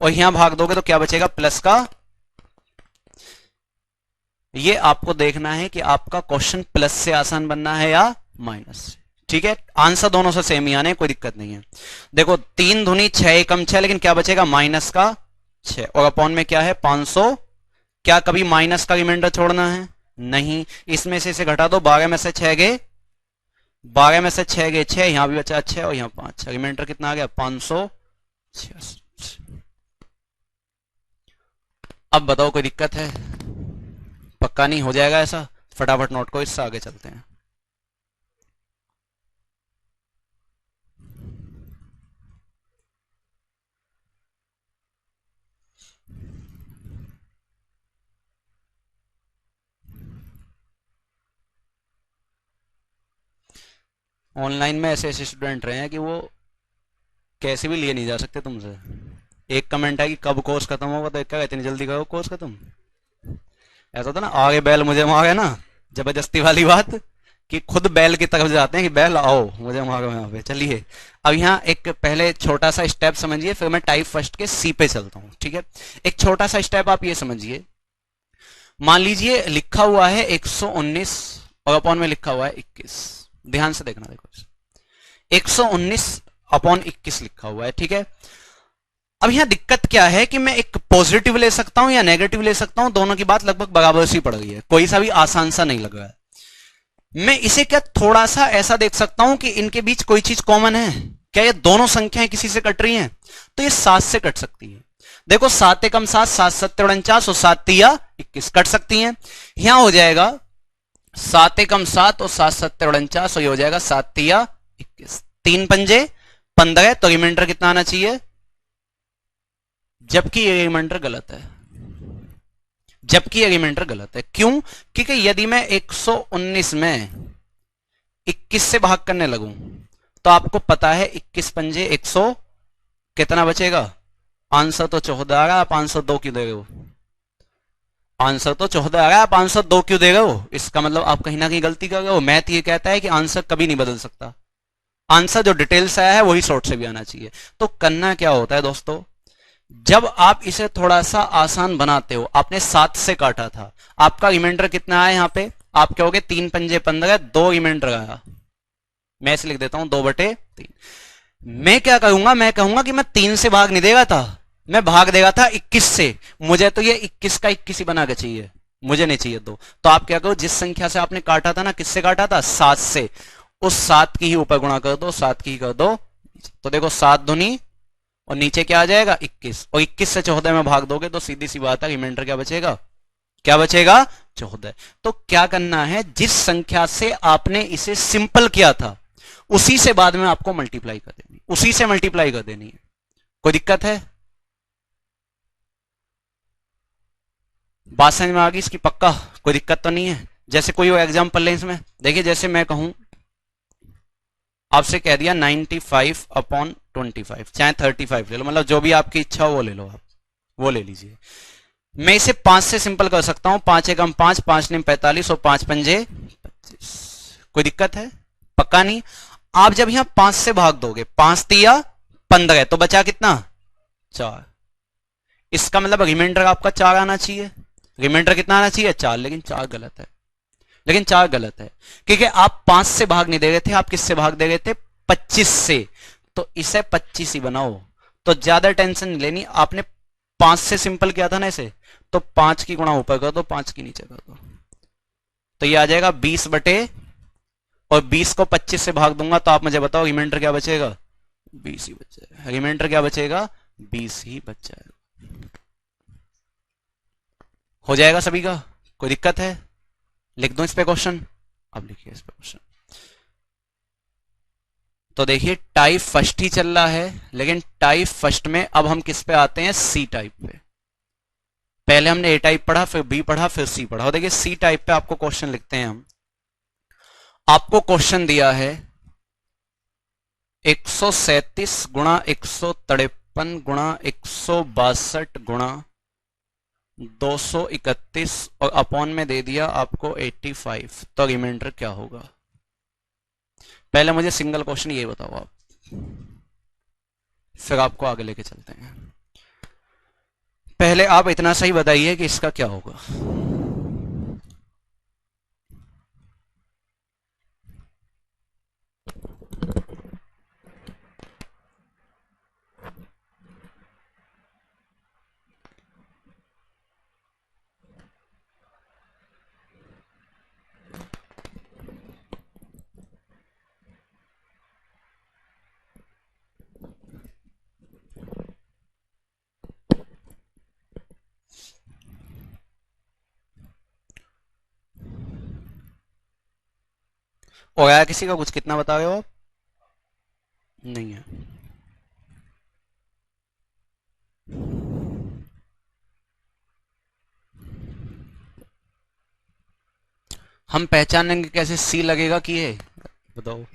और यहां भाग दोगे तो क्या बचेगा प्लस का। ये आपको देखना है कि आपका क्वेश्चन प्लस से आसान बनना है या माइनस से, ठीक है। आंसर दोनों से सेम ही आने, कोई दिक्कत नहीं है। देखो 3 दूनी 6 एकम 6, लेकिन क्या बचेगा माइनस का 6 और अपॉन में क्या है 500। क्या कभी माइनस का रिमाइंडर छोड़ना है, नहीं। इसमें से इसे घटा दो, 12 में से 6 गए, 12 में से 6 गए 6, यहां भी बचा 6 और यहां 5, रिमाइंडर कितना आ गया 566। अब बताओ कोई दिक्कत है, पक्का नहीं हो जाएगा ऐसा। फटाफट नोट को, इससे आगे चलते हैं। ऑनलाइन में ऐसे ऐसे स्टूडेंट रहे हैं कि वो कैसे भी लिए नहीं जा सकते तुमसे। एक कमेंट है कि कब कोर्स खत्म होगा, तो क्या इतनी जल्दी करो कोर्स खत्म। ऐसा होता ना, आगे बैल मुझे मारे ना, जबरदस्ती वाली बात, कि खुद बैल की तरफ जाते हैं कि बैल आओ मुझे मारो यहाँ पे। चलिए अब यहाँ एक पहले छोटा सा स्टेप समझिए, फिर मैं टाइप फर्स्ट के सी पे चलता हूँ, ठीक है। एक छोटा सा स्टेप आप ये समझिए, मान लीजिए लिखा हुआ है 119 और अपॉन में लिखा हुआ है 21। ध्यान से देखना, देखो 119 अपॉन 21 लिखा हुआ है, ठीक है। अब यहां दिक्कत क्या है कि मैं एक पॉजिटिव ले सकता हूं या नेगेटिव ले सकता हूं, दोनों की बात लगभग बराबर सी पड़ रही है, कोई सा भी आसान सा नहीं लग रहा है। मैं इसे क्या थोड़ा सा ऐसा देख सकता हूं कि इनके बीच कोई चीज कॉमन है, क्या ये दोनों संख्याएं किसी से कट रही हैं, तो ये 7 से कट सकती है। देखो 7 एकम 7, 7 7 49 और 7 तिया 21 कट सकती हैं। यहां हो जाएगा 7 एकम 7 और 7 7 49 और ये हो जाएगा 7 तिया 21, 3 पंजे 15, तो रिमाइंडर कितना आना चाहिए, जबकि ये रिमाइंडर गलत है, जबकि ये रिमाइंडर गलत है। क्यों? क्योंकि यदि मैं 119 में 21 से भाग करने लगूं तो आपको पता है 21 पंजे 100, कितना बचेगा, आंसर तो 14 आ रहा है, 502 क्यों दे रहे हो, आंसर तो 14 आ रहा है, 502 क्यों दे रहे हो, इसका मतलब आप कहीं ना कहीं गलती कर रहे हो। मैथ ये कहता है कि आंसर कभी नहीं बदल सकता, आंसर जो डिटेल्स आया है वही शॉर्ट से भी आना चाहिए। तो करना क्या होता है दोस्तों, जब आप इसे थोड़ा सा आसान बनाते हो, आपने 7 से काटा था, आपका रिमाइंडर कितना आया, यहां पे आप कहोगे 3 पंजे 15, 2 रिमाइंडर आया, मैं इसे लिख देता हूं 2/3। मैं क्या करूंगा, मैं कहूंगा कि मैं 3 से भाग नहीं देगा था, मैं भाग देगा था 21 से, मुझे तो ये 21 का 21 ही बना के चाहिए, मुझे नहीं चाहिए 2। तो आप क्या करो, जिस संख्या से आपने काटा था ना, किससे काटा था, 7 से, उस 7 की ही ऊपर गुणा कर दो, 7 की ही कर दो। तो देखो 7 दूनी और नीचे क्या आ जाएगा 21, और 21 से 14 में भाग दोगे तो सीधी सी बात है, रिमाइंडर क्या बचेगा, क्या बचेगा, 14। तो क्या करना है, जिस संख्या से आपने इसे सिंपल किया था उसी से बाद में आपको मल्टीप्लाई कर देनी, उसी से मल्टीप्लाई कर देनी है। कोई दिक्कत है, बात समझ में आ गई इसकी, पक्का कोई दिक्कत तो नहीं है। जैसे कोई एग्जांपल लें इसमें, देखिए जैसे मैं कहूं, आपसे कह दिया 95/25, चाहे 35 ले लो, मतलब जो भी आपकी इच्छा हो वो ले लो, आप वो ले लीजिए। मैं इसे 5 से सिंपल कर सकता हूं, 5 एकम 5, 5 निम 45 और 5 पंजे 25। कोई दिक्कत है, पक्का नहीं। आप जब यहां 5 से भाग दोगे, 5 तिया 15, तो बचा कितना, 4। इसका मतलब रिमाइंडर आपका 4 आना चाहिए, रिमाइंडर कितना आना चाहिए, 4, लेकिन 4 गलत है, लेकिन 4 गलत है, क्योंकि आप 5 से भाग नहीं दे रहे थे, आप किससे भाग दे रहे थे, 25 से, तो इसे 25 ही बनाओ, तो ज्यादा टेंशन नहीं लेनी। आपने 5 से सिंपल किया था ना इसे, तो 5 की गुणा ऊपर कर दो, 5 की नीचे कर दो, तो ये आ जाएगा 20 बटे, और 20 को 25 से भाग दूंगा तो आप मुझे बताओ रिमाइंडर क्या बचेगा, 20 ही बच जाएगा, रिमाइंडर क्या बचेगा, 20 ही बच जाएगा। हो जाएगा सभी का, कोई दिक्कत है, लिख दो इस पे क्वेश्चन, अब लिखिए इस पे क्वेश्चन। तो देखिए टाइप फर्स्ट ही चल रहा है, लेकिन टाइप फर्स्ट में अब हम किस पे आते हैं, सी टाइप पे। पहले हमने ए टाइप पढ़ा, फिर बी पढ़ा, फिर सी पढ़ा। और देखिए सी टाइप पे आपको क्वेश्चन लिखते हैं हम। आपको क्वेश्चन दिया है 137 गुणा 153 गुणा 162 गुणा 231 और अपॉन में दे दिया आपको 85, तो रिमाइंडर क्या होगा। पहले मुझे सिंगल क्वेश्चन ये बताओ आप, फिर आपको आगे लेके चलते हैं। पहले आप इतना सही बताइए कि इसका क्या होगा। और आया किसी का कुछ, कितना बता रहे हो आप, नहीं है। हम पहचानेंगे कैसे सी लगेगा कि ये, बताओ।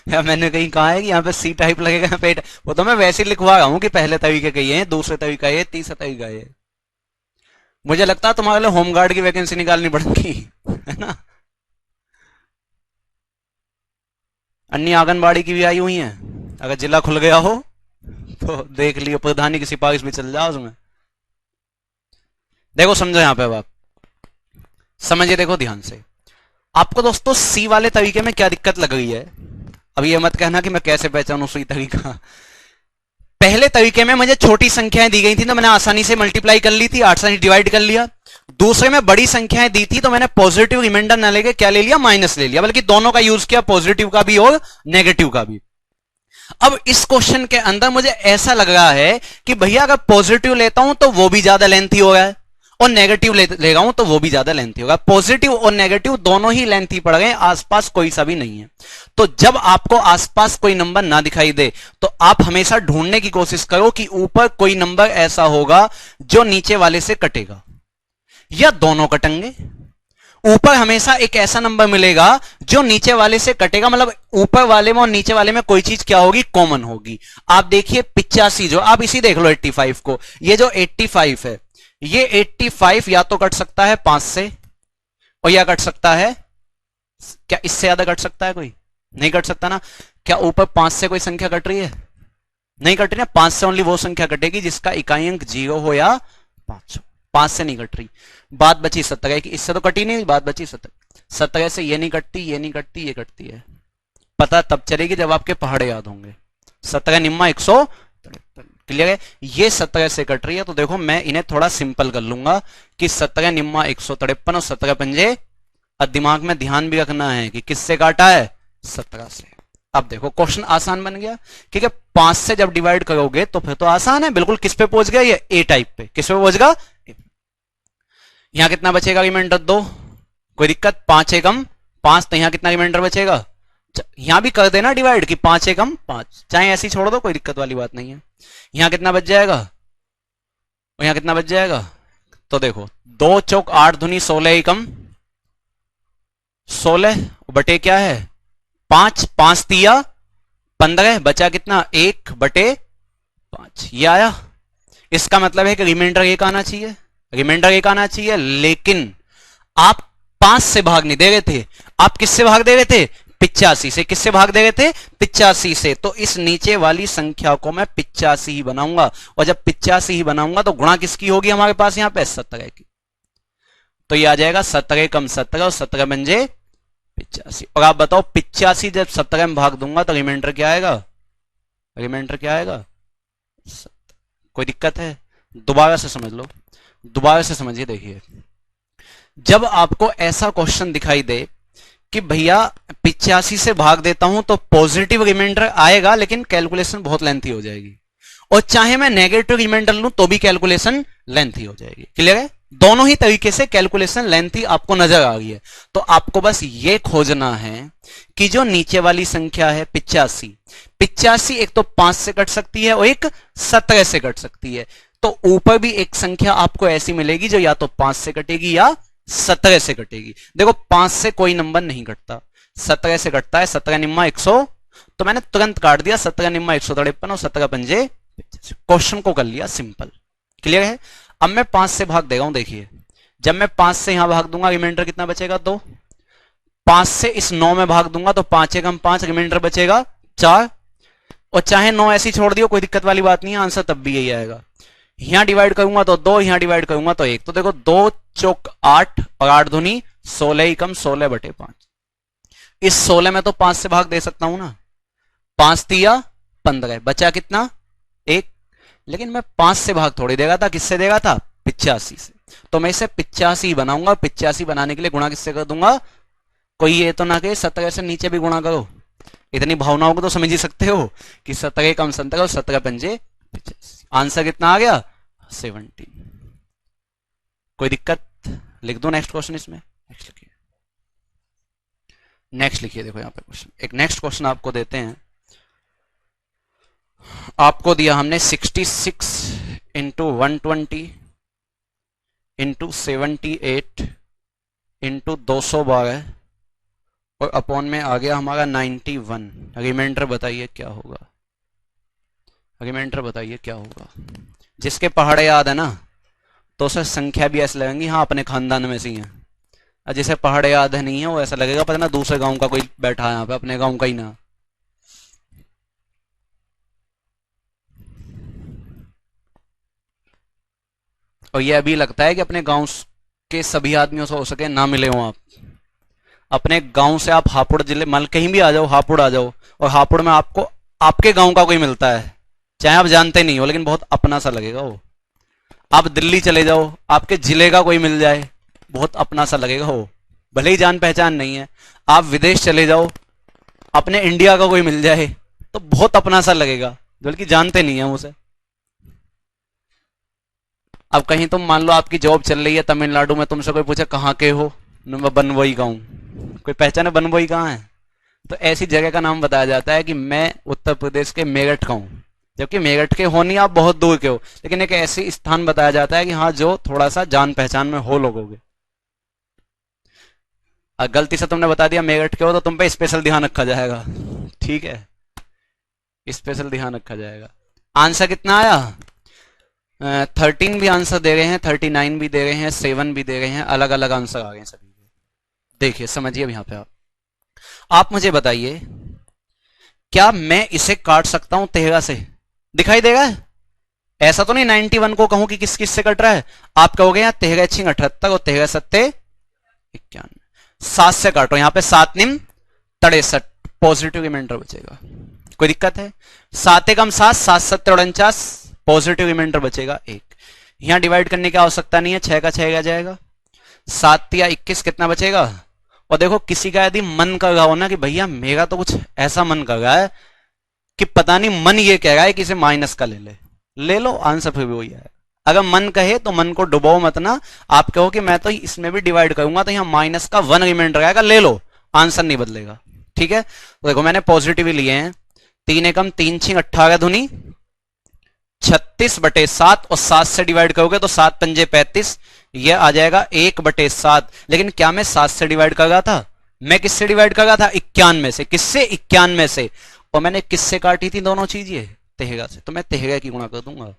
या मैंने कहीं कहा है कि यहाँ पे सी टाइप लगेगा पे, वो तो मैं वैसे ही लिखवा रहा हूँ कि पहले तरीके का ये है, दूसरे तरीका ये, तीसरा तरीका ये। मुझे लगता है तुम्हारे लिए होमगार्ड की वैकेंसी निकालनी पड़ेगी, है ना। अन्य आंगनबाड़ी की भी आई हुई है, अगर जिला खुल गया हो तो देख लियो, प्रधानी की सिफारिश भी चल जाओ उसमें। देखो समझो यहां पे, अब आप समझिए, देखो ध्यान से। आपको दोस्तों सी वाले तरीके में क्या दिक्कत लग रही है, अब ये मत कहना कि मैं कैसे पहचानूं सही तरीका। पहले तरीके में मुझे छोटी संख्याएं दी गई थी तो मैंने आसानी से मल्टीप्लाई कर ली थी, आसानी डिवाइड कर लिया। दूसरे में बड़ी संख्याएं दी थी तो मैंने पॉजिटिव रिमाइंडर ना लेके क्या ले लिया, माइनस ले लिया, बल्कि दोनों का यूज किया, पॉजिटिव का भी और नेगेटिव का भी। अब इस क्वेश्चन के अंदर मुझे ऐसा लग रहा है कि भैया अगर पॉजिटिव लेता हूं तो वो भी ज्यादा लेंथी हो रहा है, और नेगेटिव लेगा हूं तो वो भी ज्यादा लेंथी होगा। पॉजिटिव और नेगेटिव दोनों ही लेंथी पड़ गए, आसपास कोई सा भी नहीं है। तो जब आपको आसपास कोई नंबर ना दिखाई दे तो आप हमेशा ढूंढने की कोशिश करो कि ऊपर कोई नंबर ऐसा होगा जो नीचे वाले से कटेगा या दोनों कटेंगे। ऊपर हमेशा एक ऐसा नंबर मिलेगा जो नीचे वाले से कटेगा, मतलब ऊपर वाले में और नीचे वाले में कोई चीज क्या होगी, कॉमन होगी। आप देखिए 85, जो आप इसी देख लो 85 को, ये जो 85 है, ये 85 या तो कट सकता है 5 से और या कट सकता है, क्या इससे ज्यादा कट सकता है कोई? नहीं कट सकता ना। क्या ऊपर 5 से कोई संख्या कट रही है? नहीं कट रही ना। 5 से ओनली वो संख्या कटेगी जिसका इकाई अंक 0 हो या 500। 5 से नहीं कट रही। बात बची 17 की, इससे तो कटी नहीं, बात बची 17 से ये नहीं कटती, ये नहीं कटती, ये कटती है। पता तब चलेगी जब आपके पहाड़े याद होंगे। 17 निम्मा 153, क्लियर है। ये 17 से कट रही है, तो देखो मैं इन्हें थोड़ा सिंपल कर लूंगा कि 17 निम्मा 153 और 17 पंजे। अब दिमाग में ध्यान भी रखना है कि किससे काटा है, 17 से। अब देखो क्वेश्चन आसान बन गया, ठीक है। 5 से जब डिवाइड करोगे तो फिर तो आसान है बिल्कुल। किस पे पहुंच गया ये, ए टाइप पे। किस पे पहुंचेगा? यहां कितना बचेगा रिमाइंडर 2, कोई दिक्कत? 5 एकम 5, तो यहां कितना रिमाइंडर बचेगा? यहां भी कर देना डिवाइड कि 5 एकम 5, चाहे ऐसे ही छोड़ दो, कोई दिक्कत वाली बात नहीं है। यहां कितना बच जाएगा और यहां कितना बच जाएगा? तो देखो 2 चौक 8 दूनी 16 एकम 16 बटे क्या है 5, 5 तिया 15, बचा कितना 1 बटे 5, ये आया। इसका मतलब है कि रिमाइंडर 1 आना चाहिए, रिमाइंडर 1 आना चाहिए। लेकिन आप 5 से भाग नहीं दे रहे थे, आप किससे भाग दे रहे थे? 85 से। किससे भाग दे रहे थे? 85 से। तो इस नीचे वाली संख्या को मैं 85 ही बनाऊंगा, और जब 85 ही बनाऊंगा तो गुणा किसकी होगी हमारे पास यहां पे? 17 की। तो ये आ जाएगा 17 कम 17 और 17 बन जाए 85। और आप बताओ 85 जब 17 में भाग दूंगा तो रिमाइंडर क्या आएगा? रिमाइंडर क्या आएगा? 17। कोई दिक्कत है? दोबारा से समझ लो, दोबारा से समझिए। देखिए जब आपको ऐसा क्वेश्चन दिखाई दे कि भैया 85 से भाग देता हूं तो पॉजिटिव रिमाइंडर आएगा, लेकिन कैलकुलेशन बहुत लेंथी हो जाएगी, और चाहे मैं नेगेटिव रिमाइंडर लूं तो भी कैलकुलेशन लेंथी हो जाएगी। क्लियर है? दोनों ही तरीके से कैलकुलेशन लेंथी आपको नजर आ गई है। तो आपको बस ये खोजना है कि जो नीचे वाली संख्या है 85 एक तो 5 से कट सकती है और एक 17 से कट सकती है। तो ऊपर भी एक संख्या आपको ऐसी मिलेगी जो या तो 5 से कटेगी या 17 से कटेगी। देखो 5 से कोई नंबर नहीं कटता, 17 से कटता है। 17 निम्मा 100, तो मैंने तुरंत काट दिया। 17 निम्मा 153 और 17 पंजे। क्वेश्चन को कर लिया सिंपल। क्लियर है? अब मैं 5 से भाग देगा हूं। देखिए जब मैं 5 से यहां भाग दूंगा रिमाइंडर कितना बचेगा? 2। 5 से इस 9 में भाग दूंगा तो 5 एकम 5, रिमाइंडर बचेगा 4। और चाहे 9 ऐसी छोड़ दियो, कोई दिक्कत वाली बात नहीं है, आंसर तब भी यही आएगा। यहां डिवाइड करूंगा तो 2, यहां डिवाइड करूंगा तो 1। तो देखो 2 चौक 8 और 8 दूनी 16 ही कम 16 बटे 5। इस 16 में तो 5 से भाग दे सकता हूं ना। 5 तिया 15, बचा कितना? 1। लेकिन मैं 5 से भाग थोड़ी देगा था, किससे देगा था? 85 से। तो मैं इसे 85 बनाऊंगा। 85 बनाने के लिए गुणा किससे कर दूंगा? कोई ये तो ना कि 17 से नीचे भी गुणा करो। इतनी भावनाओं को तो समझ ही सकते हो कि 17 कम 17 और 17 पंजे 85। आंसर कितना आ गया? 17। कोई दिक्कत? लिख दो नेक्स्ट क्वेश्चन इसमें। नेक्स्ट लिखिए, नेक्स्ट लिखिए। देखो यहां पे क्वेश्चन, एक नेक्स्ट क्वेश्चन आपको देते हैं। आपको दिया हमने 66 इंटू 120 इंटू 78 इंटू 212 और अपॉन में आ गया हमारा 91। रिमाइंडर बताइए क्या होगा? रिमाइंडर बताइए क्या होगा? जिसके पहाड़े याद है ना तो उसे संख्या भी ऐसे लगेंगी, हाँ अपने खानदान में से ही है। और जिसे पहाड़े याद है नहीं है वो ऐसा लगेगा पता ना दूसरे गांव का कोई बैठा है यहाँ पे, अपने गांव का ही ना। और ये अभी लगता है कि अपने गांव के सभी आदमियों से हो सके ना मिले हो आप। अपने गांव से आप हापुड़ जिले मल कहीं भी आ जाओ, हापुड़ आ जाओ, और हापुड़ में आपको आपके गांव का कोई मिलता है, चाहे आप जानते नहीं हो, लेकिन बहुत अपना सा लगेगा वो। आप दिल्ली चले जाओ, आपके जिले का कोई मिल जाए, बहुत अपना सा लगेगा वो, भले ही जान पहचान नहीं है। आप विदेश चले जाओ, अपने इंडिया का कोई मिल जाए तो बहुत अपना सा लगेगा, बल्कि जानते नहीं है उसे। अब कहीं तुम मान लो आपकी जॉब चल रही है तमिलनाडु में, तुमसे कोई पूछे कहाँ के हो, मैं बनवई का हूँ, कोई पहचाने बनवई कहाँ है, तो ऐसी जगह का नाम बताया जाता है कि मैं उत्तर प्रदेश के मेरठ का हूँ, जबकि मेरठ के हो नहीं, आप बहुत दूर के हो, लेकिन एक ऐसी स्थान बताया जाता है कि हाँ जो थोड़ा सा जान पहचान में हो लोगों के। गलती से तुमने बता दिया मेरठ के हो तो तुम पे स्पेशल ध्यान रखा जाएगा, ठीक है, स्पेशल ध्यान रखा जाएगा। आंसर कितना आया? 13 भी आंसर दे रहे हैं, 39 भी दे रहे हैं, 7 भी दे रहे हैं, अलग अलग आंसर आ गए सभी के। देखिए समझिए अब यहाँ पे आप मुझे बताइए, क्या मैं इसे काट सकता हूं 13 से? दिखाई देगा? ऐसा तो नहीं 91 को कहूं कि किस किस से कट रहा है। आप कहोगे यहाँ 13 छिंग 78 और 13 सत्ते 91, 7 से काटो, यहाँ पे 7 निम 63, पॉजिटिव रिमाइंडर बचेगा। कोई दिक्कत है? 7 एकम 7, 7 सत्ते 49, पॉजिटिव रिमाइंडर बचेगा 1। यहां डिवाइड करने की आवश्यकता नहीं है, 6 का 6 आ जाएगा, 7 या 21 कितना बचेगा? और देखो किसी का यदि मन कर रहा हो ना कि भैया मेरा तो कुछ ऐसा मन कर रहा है कि पता नहीं, मन ये कह रहा है कि इसे माइनस का ले लो, आंसर फिर भी वही है। अगर मन कहे तो मन को डुबाओ मत ना, आप कहो कि मैं तो इसमें भी डिवाइड करूंगा तो यहां माइनस का 1 रिमाइंडर आएगा, ले लो, आंसर नहीं बदलेगा, ठीक है। तो देखो मैंने पॉजिटिव ही लिए हैं, 3 एकम 3 छिंग 18 धुनी 36/7, और 7 से डिवाइड करोगे तो 7 पंजे 35, यह आ जाएगा 1/7। लेकिन क्या मैं 7 से डिवाइड कर रहा था? मैं किससे डिवाइड कर रहा था? 91 से। किससे? 91 से। और मैंने किससे काटी थी दोनों चीज? ये 13 से, तो मैं 13 की गुणा कर दूंगा,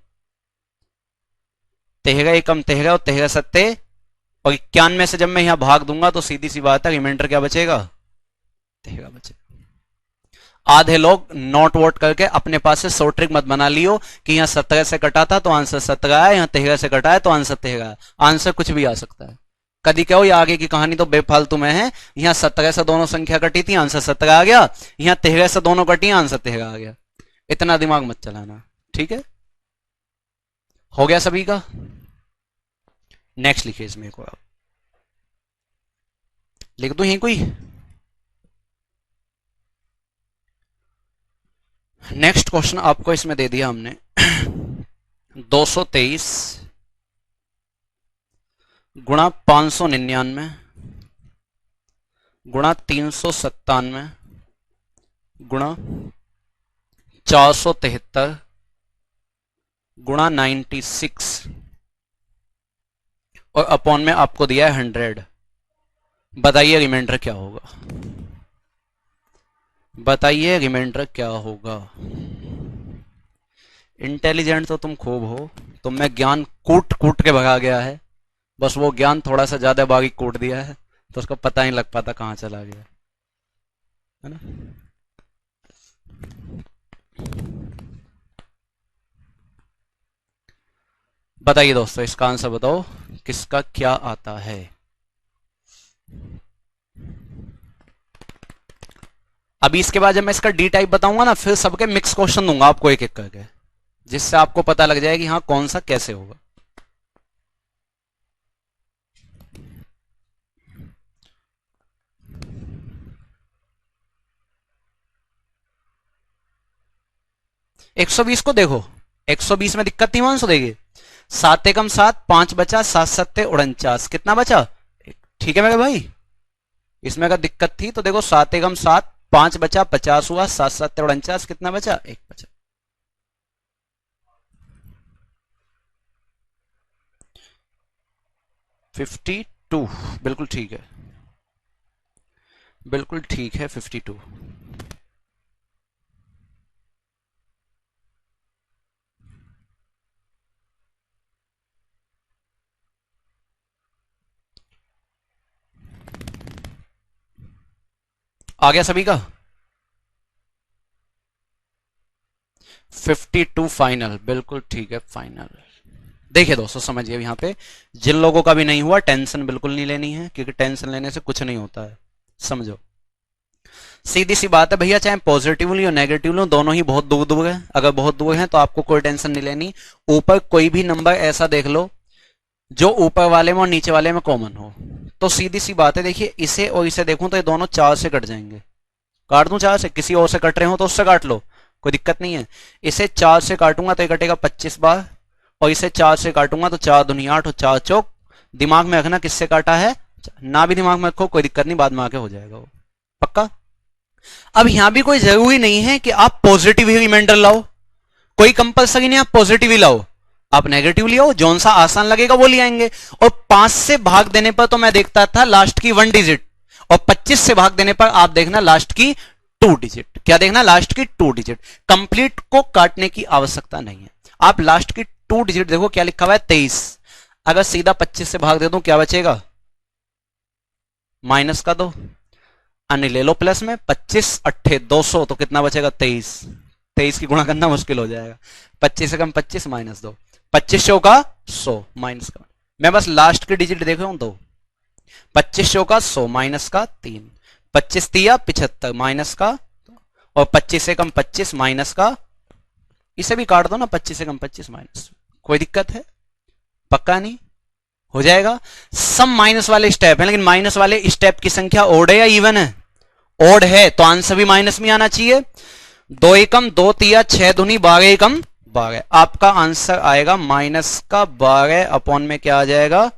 13 एकम 13 और 13 सत्ते, और 91 से जब मैं यहां भाग दूंगा तो सीधी सी बात है रिमाइंडर क्या बचेगा? 13 बचेगा। आधे लोग नोट वोट करके अपने पास से शॉर्ट ट्रिक मत बना लियो कि यहां 17 से कटा था तो आंसर 17 है, यहां 13 से कटा है तो आंसर 13 है। आंसर कुछ भी आ सकता है। कभी कहो ये आगे की कहानी तो बेफालतू में है, यहां 17 से दोनों संख्या कटी थी, आंसर 17 आ गया, यहां 13 से दोनों कटी, आंसर 13 आ गया। इतना दिमाग मत चलाना, ठीक है। हो गया सभी का? नेक्स्ट लिखिए इसमें को, आप लिख दो यहीं कोई। नेक्स्ट क्वेश्चन आपको इसमें दे दिया हमने 223 गुणा 599 गुणा 397 गुणा 473 गुणा 96 और अपॉन में आपको दिया है 100। बताइए रिमाइंडर क्या होगा? बताइए रिमाइंडर क्या होगा? इंटेलिजेंट तो तुम खूब हो, तुम में ज्ञान कूट कूट के भगा गया है, बस वो ज्ञान थोड़ा सा ज्यादा बारीक कूट दिया है तो उसको पता नहीं लग पाता कहां चला गया, है ना। बताइए दोस्तों, इसका आंसर बताओ, किसका क्या आता है? अभी इसके बाद जब मैं इसका डी टाइप बताऊंगा ना, फिर सबके मिक्स क्वेश्चन दूंगा आपको एक एक करके, जिससे आपको पता लग जाए कि हाँ कौन सा कैसे होगा। एक 120 को देखो, 120 में दिक्कत नहीं मानसो देगी। 7 एकम 7, 5 बचा, 7 सत्ते 49, कितना बचा? ठीक है मेरे भाई, इसमें अगर दिक्कत थी तो देखो 7 एकम 7, 5 बचा 50 हुआ, 7 सत्ते 49, कितना बचा? 1 बचा। $52, बिल्कुल ठीक है, बिल्कुल ठीक है, 52। आ गया सभी का? 52 फाइनल, बिल्कुल ठीक है, फाइनल। देखिए दोस्तों समझिए, यहां पे जिन लोगों का भी नहीं हुआ टेंशन बिल्कुल नहीं लेनी है, क्योंकि टेंशन लेने से कुछ नहीं होता है, समझो। सीधी सी बात है भैया, चाहे पॉजिटिव लो नेगेटिव लो, दोनों ही बहुत दूर दूर है। अगर बहुत दूर है तो आपको कोई टेंशन नहीं लेनी। ऊपर कोई भी नंबर ऐसा देख लो जो ऊपर वाले में और नीचे वाले में कॉमन हो, तो सीधी सी बात है। देखिए इसे और इसे देखूं तो ये दोनों 4 से कट जाएंगे, काट दूं 4 से, किसी और से कट रहे हो तो उससे काट लो, कोई दिक्कत नहीं है। इसे 4 से काटूंगा तो ये कटेगा 25 बार, और इसे 4 से काटूंगा तो 4 दूनी 8 और 4 चौक, दिमाग में रखना किससे काटा है, ना भी दिमाग में रखो कोई दिक्कत नहीं, बाद में आके हो जाएगा वो, पक्का। अब यहां भी कोई जरूरी नहीं है कि आप पॉजिटिव ही रिमाइंडर लाओ, कोई कंपलसरी नहीं आप पॉजिटिव ही लाओ, आप नेगेटिव लियो, जौन सा आसान लगेगा वो ले आएंगे। और 5 से भाग देने पर तो मैं देखता था लास्ट की 1 डिजिट, और 25 से भाग देने पर आप देखना लास्ट की 2 डिजिट। क्या देखना, लास्ट की 2 डिजिट। कंप्लीट को काटने की आवश्यकता नहीं है, आप लास्ट की 2 डिजिट देखो क्या लिखा हुआ है 23। अगर सीधा 25 से भाग दे दूं क्या बचेगा, माइनस का 2, अन्य ले लो प्लस में, 25 अट्ठे 200 तो कितना बचेगा 23। 23 की गुणा करना मुश्किल हो जाएगा, 25 से कम 25 माइनस 2, 25 का 100 माइनस का, मैं बस लास्ट की डिजिट देख रहा हूं 2, 25 का 100 माइनस का 3, 25 तिया 75 माइनस का, और 25 से कम 25 माइनस का, इसे भी काट दो ना, 25 से कम 25 माइनस, कोई दिक्कत है, पक्का नहीं हो जाएगा। सब माइनस वाले स्टेप हैं, लेकिन माइनस वाले स्टेप की संख्या ओड है या इवन है, ओड है, तो आंसर भी माइनस में आना चाहिए। 2 एकम 2 तिया 6 दूनी 12 एकम 12, आपका आंसर आएगा माइनस का 12 अपॉन में क्या आ जाएगा,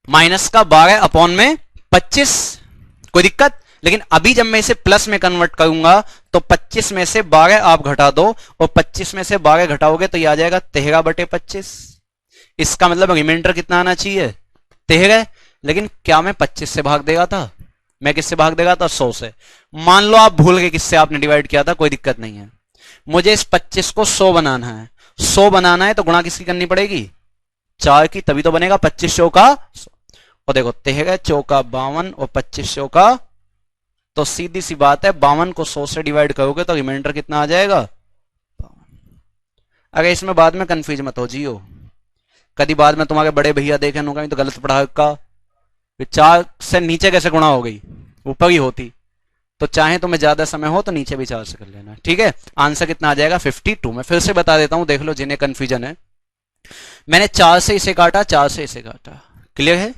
माइनस का 12 अपॉन में 25, कोई दिक्कत। लेकिन अभी जब मैं इसे प्लस में कन्वर्ट करूंगा तो 25 में से 12 आप घटा दो, और 25 में से 12 घटाओगे तो यह आ जाएगा 13/25। इसका मतलब रिमाइंडर कितना आना चाहिए, 13। लेकिन क्या मैं 25 से भाग देगा था, मैं किससे भाग देगा था, 100 से। मान लो आप भूल गए किससे आपने डिवाइड किया था, कोई दिक्कत नहीं है, मुझे इस 25 को 100 बनाना है, 100 बनाना है तो गुणा किसकी करनी पड़ेगी, 4 की, तभी तो बनेगा 25 चौका 100। और देखो 13 चौका 52 और 25 चौका, तो सीधी सी बात है 52 को 100 से डिवाइड करोगे तो रिमाइंडर कितना आ जाएगा 52। अगर इसमें बाद में कंफ्यूज मत हो जियो, कभी बाद में तुम्हारे बड़े भैया देखे होगा तो गलत पढ़ा का, 4 से नीचे कैसे गुणा हो गई, ऊपर ही होती, तो चाहे तुम्हें ज्यादा समय हो तो नीचे भी 4 से कर लेना, ठीक है। आंसर कितना आ जाएगा 52। मैं फिर से बता देता हूं, देख लो जिन्हें कंफ्यूजन है, मैंने 4 से इसे काटा, 4 से इसे काटा, क्लियर है,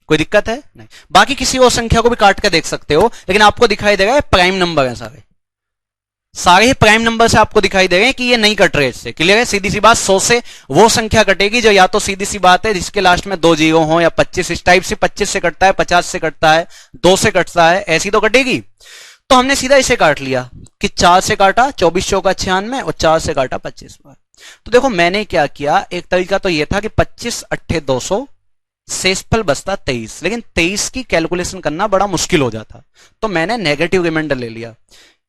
कोई दिक्कत है नहीं। बाकी किसी और संख्या को भी काट के देख सकते हो, लेकिन आपको दिखाई देगा प्राइम नंबर है, सारे ही प्राइम नंबर से आपको दिखाई दे रहे हैं कि ये नहीं कट रहे इससे, क्लियर है। सीधी सी बात, 100 से वो संख्या कटेगी जो या तो सीधी सी बात है जिसके लास्ट में 2 जीरो हो, या 25 इस टाइप से, 25 से कटता है, 50 से कटता है, 2 से कटता है, ऐसी तो कटेगी। तो हमने सीधा इसे काट लिया कि 4 से काटा 24 चौका 96 और 4 से काटा 25 बार। तो देखो मैंने क्या किया, एक तरीका तो यह था कि 25 अट्ठे 200, शेषफल बचता 23, लेकिन 23 की कैलकुलेशन करना बड़ा मुश्किल हो जाता, तो मैंने नेगेटिव रिमाइंडर ले लिया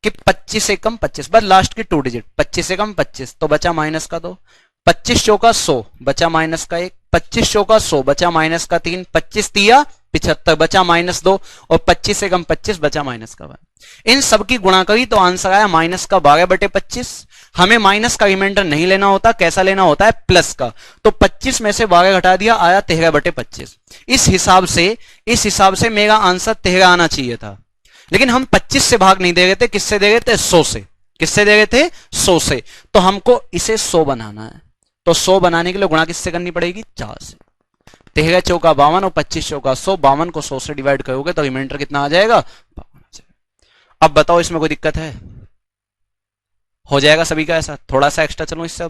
कि 25 से कम 25, बस लास्ट की 2 डिजिट, 25 से कम 25 तो बचा माइनस का 2, 25 चौका 100 बचा माइनस का 1, 25 चौका 100 बचा माइनस का 3, 25 तिया 75 बचा माइनस 2, और 25 से कम 25 बचा माइनस का 1। इन सबकी गुणा करी तो आंसर आया माइनस का 12/25। हमें माइनस का रिमाइंडर नहीं लेना होता, कैसा लेना होता है, प्लस का। तो 25 में से 12 घटा दिया, आया 13/25। इस हिसाब से मेरा आंसर 13 आना चाहिए था, लेकिन हम 25 से भाग नहीं दे रहे थे, किससे दे रहे थे, 100 से। किससे दे रहे थे, 100 से। तो हमको इसे 100 बनाना है, तो 100 बनाने के लिए गुणा किससे करनी पड़ेगी, 4 से। 13 चौका 52 और 25 चौका 100, 52 को 100 से डिवाइड करोगे तो रिमाइंडर कितना आ जाएगा, 52 आ जाएगा। अब बताओ इसमें कोई दिक्कत है, हो जाएगा सभी का ऐसा। थोड़ा सा एक्स्ट्रा चलो इससे।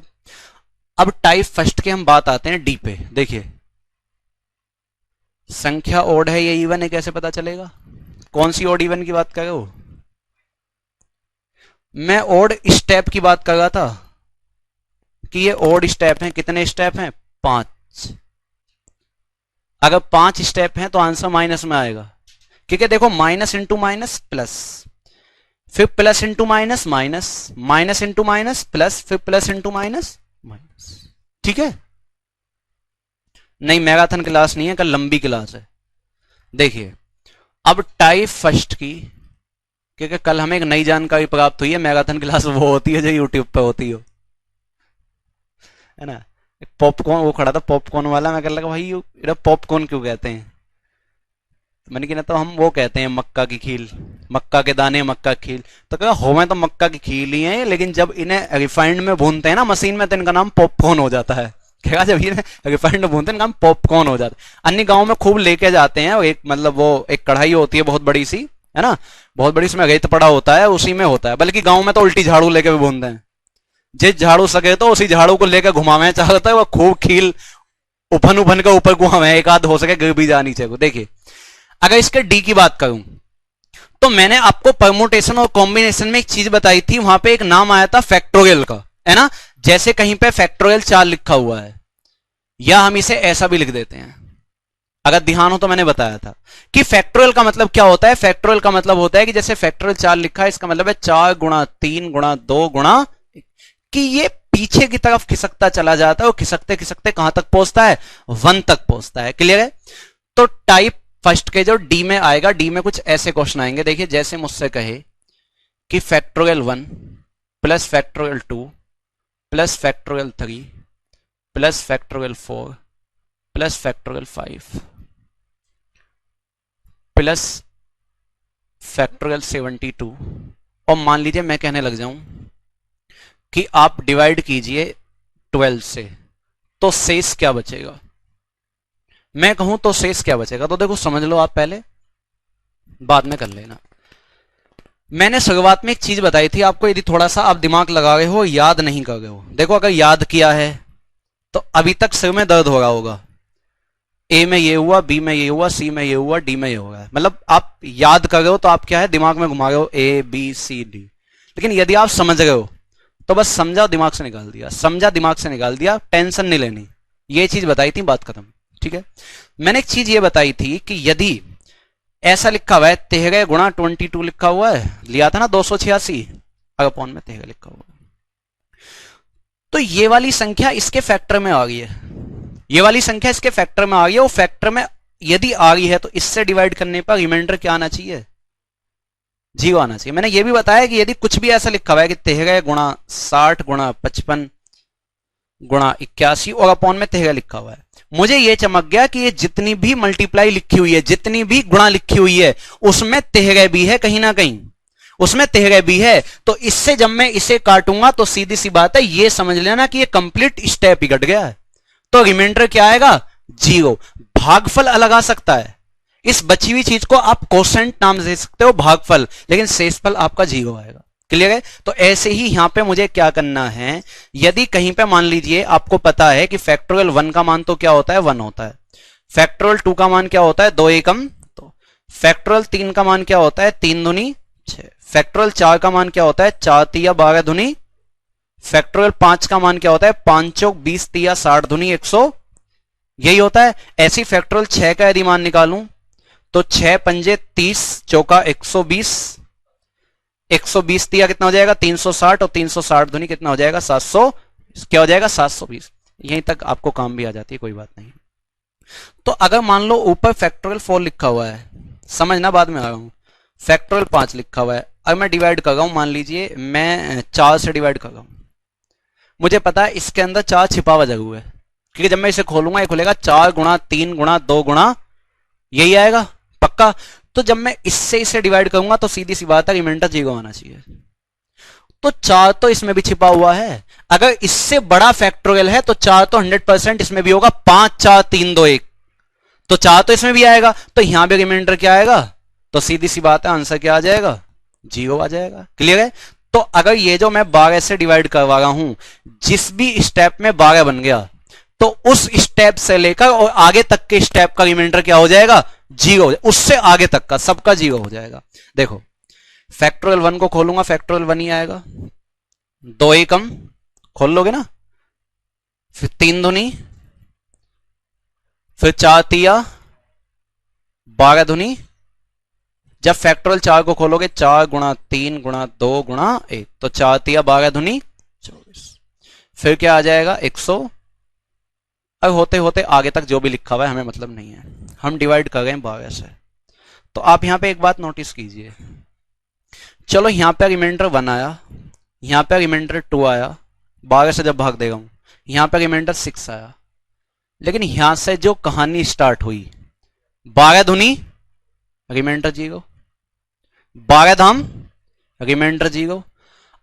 अब टाइप फर्स्ट के हम बात आते हैं डी पे। देखिए संख्या ओड है या इवन है, कैसे पता चलेगा, कौन सी ओड इवन की बात कर रहे हो, मैं ओड स्टेप की बात कर रहा था कि ये ओड स्टेप हैं। कितने स्टेप हैं, 5। अगर 5 स्टेप हैं तो आंसर माइनस में आएगा, क्योंकि देखो माइनस इंटू माइनस प्लस, फिर plus into minus minus, minus into minus plus, फिर प्लस इंटू माइनस माइनस, ठीक है। नहीं मैराथन क्लास नहीं है, कल लंबी क्लास है। देखिए अब टाइप फर्स्ट की, क्योंकि कल हमें एक नई जानकारी प्राप्त हुई है, मैराथन क्लास वो होती है जो यूट्यूब पे होती हो, है ना। पॉपकॉर्न वो खड़ा था पॉपकॉर्न वाला, मैं कह लगा भाई ये पॉपकॉर्न क्यों कहते हैं, मैंने कहा तो हम वो कहते हैं मक्का की खील, मक्का के दाने मक्का की खील। तो कहा हो मैं तो मक्का की खील ही है, लेकिन जब इन्हें रिफाइंड में भूनते हैं ना मशीन में, तो इनका नाम पॉपकॉर्न हो जाता है। क्या जब इन्हें रिफाइंड में भूनते हैं नाम पॉपकॉर्न हो जाता है। अन्य गाँव में खूब लेके जाते हैं, एक मतलब वो एक कढ़ाई होती है बहुत बड़ी सी, है ना, बहुत बड़ी, उसमें रेत पड़ा होता है, उसी में होता है। बल्कि गाँव में तो उल्टी झाड़ू लेके भी भूनते हैं, जिस झाड़ू सके तो उसी झाड़ू को लेकर घुमावे चाहता है, वो खूब खील उफन उफन के ऊपर घुमावे, एक आध हो सके गिर भी जा नीचे को। देखिए अगर इसके डी की बात करूं तो मैंने आपको परमुटेशन और कॉम्बिनेशन में एक चीज बताई थी, वहां पे एक नाम आया था फैक्टोरियल का, है ना। जैसे कहीं पे फैक्टोरियल 4 लिखा हुआ है, या हम इसे ऐसा भी लिख देते हैं, अगर ध्यान हो तो मैंने बताया था कि फैक्टोरियल का मतलब क्या होता है। फैक्टोरियल का मतलब होता है कि जैसे फैक्टोरियल 4 लिखा है, इसका मतलब है 4 गुणा 3 गुणा 2 गुणा, कि ये पीछे की तरफ खिसकता चला जाता है और खिसकते खिसकते कहां तक पहुंचता है, 1 तक पहुंचता है। क्लियर है। तो टाइप फर्स्ट के जो डी में आएगा, डी में कुछ ऐसे क्वेश्चन आएंगे। देखिए जैसे मुझसे कहे कि factorial 1 plus factorial 2 plus factorial 3 plus factorial 4 plus factorial 5 plus factorial 72, और मान लीजिए मैं कहने लग जाऊं कि आप डिवाइड कीजिए 12 से, तो शेष क्या बचेगा। मैं कहूं तो शेष क्या बचेगा, तो देखो समझ लो आप, पहले बाद में कर लेना। मैंने शुरुआत में एक चीज बताई थी आपको, यदि थोड़ा सा आप दिमाग लगा रहे हो, याद नहीं कर रहे हो, देखो अगर याद किया है तो अभी तक सिर में दर्द हो रहा होगा, ए में ये हुआ, बी में ये हुआ, सी में ये हुआ, डी में ये होगा, मतलब आप याद कर रहे हो तो आप क्या है, दिमाग में घुमा रहे हो ए बी सी डी। लेकिन यदि आप समझ रहे हो तो बस समझा दिमाग से निकाल दिया, समझा दिमाग से निकाल दिया, टेंशन नहीं लेनी। ये चीज बताई थी, बात खत्म। ठीक है। मैंने एक चीज ये बताई थी कि यदि ऐसा लिखा हुआ है 13 गुणा 22 लिखा हुआ है, लिया था ना 286, अगर पॉन में 13 लिखा हुआ है, तो ये वाली संख्या इसके फैक्टर में आ गई है, ये वाली संख्या इसके फैक्टर में आ गई है। वो फैक्टर में यदि आ गई है तो इससे डिवाइड करने पर रिमाइंडर क्या आना चाहिए, 0 आना चाहिए। मैंने ये भी बताया कि यदि कुछ भी ऐसा लिखा हुआ है कि 13 गुणा 60 गुणा 55 गुणा 81 और अपॉन में 13 लिखा हुआ है, मुझे ये चमक गया कि ये जितनी भी मल्टीप्लाई लिखी हुई है, जितनी भी गुणा लिखी हुई है, उसमें 13 भी है, कहीं ना कहीं उसमें 13 भी है। तो इससे जब मैं इसे काटूंगा तो सीधी सी बात है, ये समझ लेना कि ये कंप्लीट स्टेप ही घट गया है। तो रिमाइंडर क्या आएगा, 0। भागफल अलग आ सकता है, इस बची हुई चीज को आप कोसेंट नाम दे सकते हो, भागफल, लेकिन शेषफल आपका 0 आएगा। क्लियर है। तो ऐसे ही यहां पे मुझे क्या करना है, यदि कहीं पे मान लीजिए आपको पता है कि फैक्टोरियल 1 का मान तो क्या होता है, 1 होता है, फैक्टोरियल 2 का मान क्या होता है, 2 एकम, तो फैक्टोरियल 3 का मान क्या होता है, 3 दूनी 6, फैक्टोरियल 4 का मान क्या होता है, 4 तिया 12 दूनी, फैक्टोरियल 5 का मान क्या होता है, 5 चौक 20 तिया 60 दूनी 100, यही होता है। ऐसी फैक्टोरियल 6 का यदि मान निकालूं तो 6 पंजे 30 चौका 120, 120 तिया कितना हो जाएगा, 360, और 360 दूनी कितना हो जाएगा, 700, क्या हो जाएगा, 720। यहीं तक आपको काम भी आ जाती है, कोई बात नहीं। तो अगर मान लो ऊपर फैक्टोरियल 4 लिखा हुआ है, समझना बाद में आ रहा हूं, फैक्टोरियल 5 लिखा हुआ है, अगर मैं डिवाइड कर रहा हूं, मान लीजिए मैं 4 से डिवाइड कर रहा हूं, मुझे पता है इसके अंदर 4 छिपा हुआ जरूर है, क्योंकि जब मैं इसे खोलूंगा, ये खुलेगा 4 गुणा 3 गुणा 2 गुणा, यही आएगा पक्का। तो जब मैं इससे इसे डिवाइड करूंगा तो सीधी सी बात है, रिमाइंडर 0 आना चाहिए। तो 4 तो इसमें भी छिपा हुआ है, अगर इससे बड़ा फैक्टोरियल है तो 4 तो 100% इसमें भी होगा, 5 4 3 2 1, तो 4 तो इसमें भी आएगा, तो यहां भी रिमाइंडर क्या आएगा, तो सीधी सी बात है, आंसर क्या आ जाएगा, 0 आ जाएगा। क्लियर है। तो अगर ये जो मैं 12 से डिवाइड करवा रहा हूं, जिस भी स्टेप में 12 बन गया, तो उस स्टेप से लेकर और आगे तक के स्टेप का रिमाइंडर क्या हो जाएगा, 0, उससे आगे तक का सबका 0 हो जाएगा। देखो फैक्टोरियल 1 को खोलूंगा, फैक्टोरियल 1 ही आएगा, 2 एकम खोल लोगे ना, फिर 3 दूनी, फिर 4 तिया 12 दूनी, जब फैक्टोरियल 4 को खोलोगे 4 गुणा 3 गुणा 2 गुणा 1, तो 4 तिया 12 दूनी 24, फिर क्या आ जाएगा 100। अब होते होते आगे तक जो भी लिखा हुआ है हमें मतलब नहीं है, हम डिवाइड कर गए 12 से। तो आप यहां पे एक बात नोटिस कीजिए, चलो यहां पे रिमाइंडर 1 आया, यहां पे रिमाइंडर 2 आया, 12 से जब भाग देगा हूं, यहां पे रिमाइंडर 6 आया, लेकिन यहां से जो कहानी स्टार्ट हुई, 12 दूनी रिमाइंडर 0, 12 धाम रिमाइंडर 0।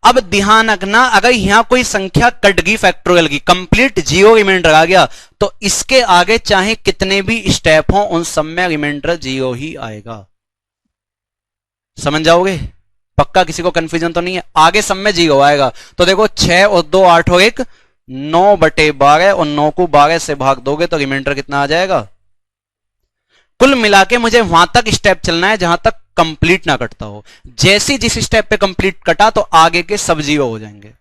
अब ध्यान रखना, अगर यहां कोई संख्या कट गई फैक्टोरियल की, कंप्लीट 0 रिमाइंडर आ गया, तो इसके आगे चाहे कितने भी स्टेप हो, उन सब में रिमाइंडर 0 ही आएगा। समझ जाओगे। पक्का, किसी को कंफ्यूजन तो नहीं है? आगे सब में जीरो आएगा। तो देखो 6 और 2 8 और 1 9/12 और 9 को 12 से भाग दोगे तो रिमाइंडर कितना आ जाएगा? कुल मिला के मुझे वहां तक स्टेप चलना है जहां तक कंप्लीट ना कटता हो। जैसे जिस स्टेप पे कंप्लीट कटा तो आगे के सब जीरो हो जाएंगे।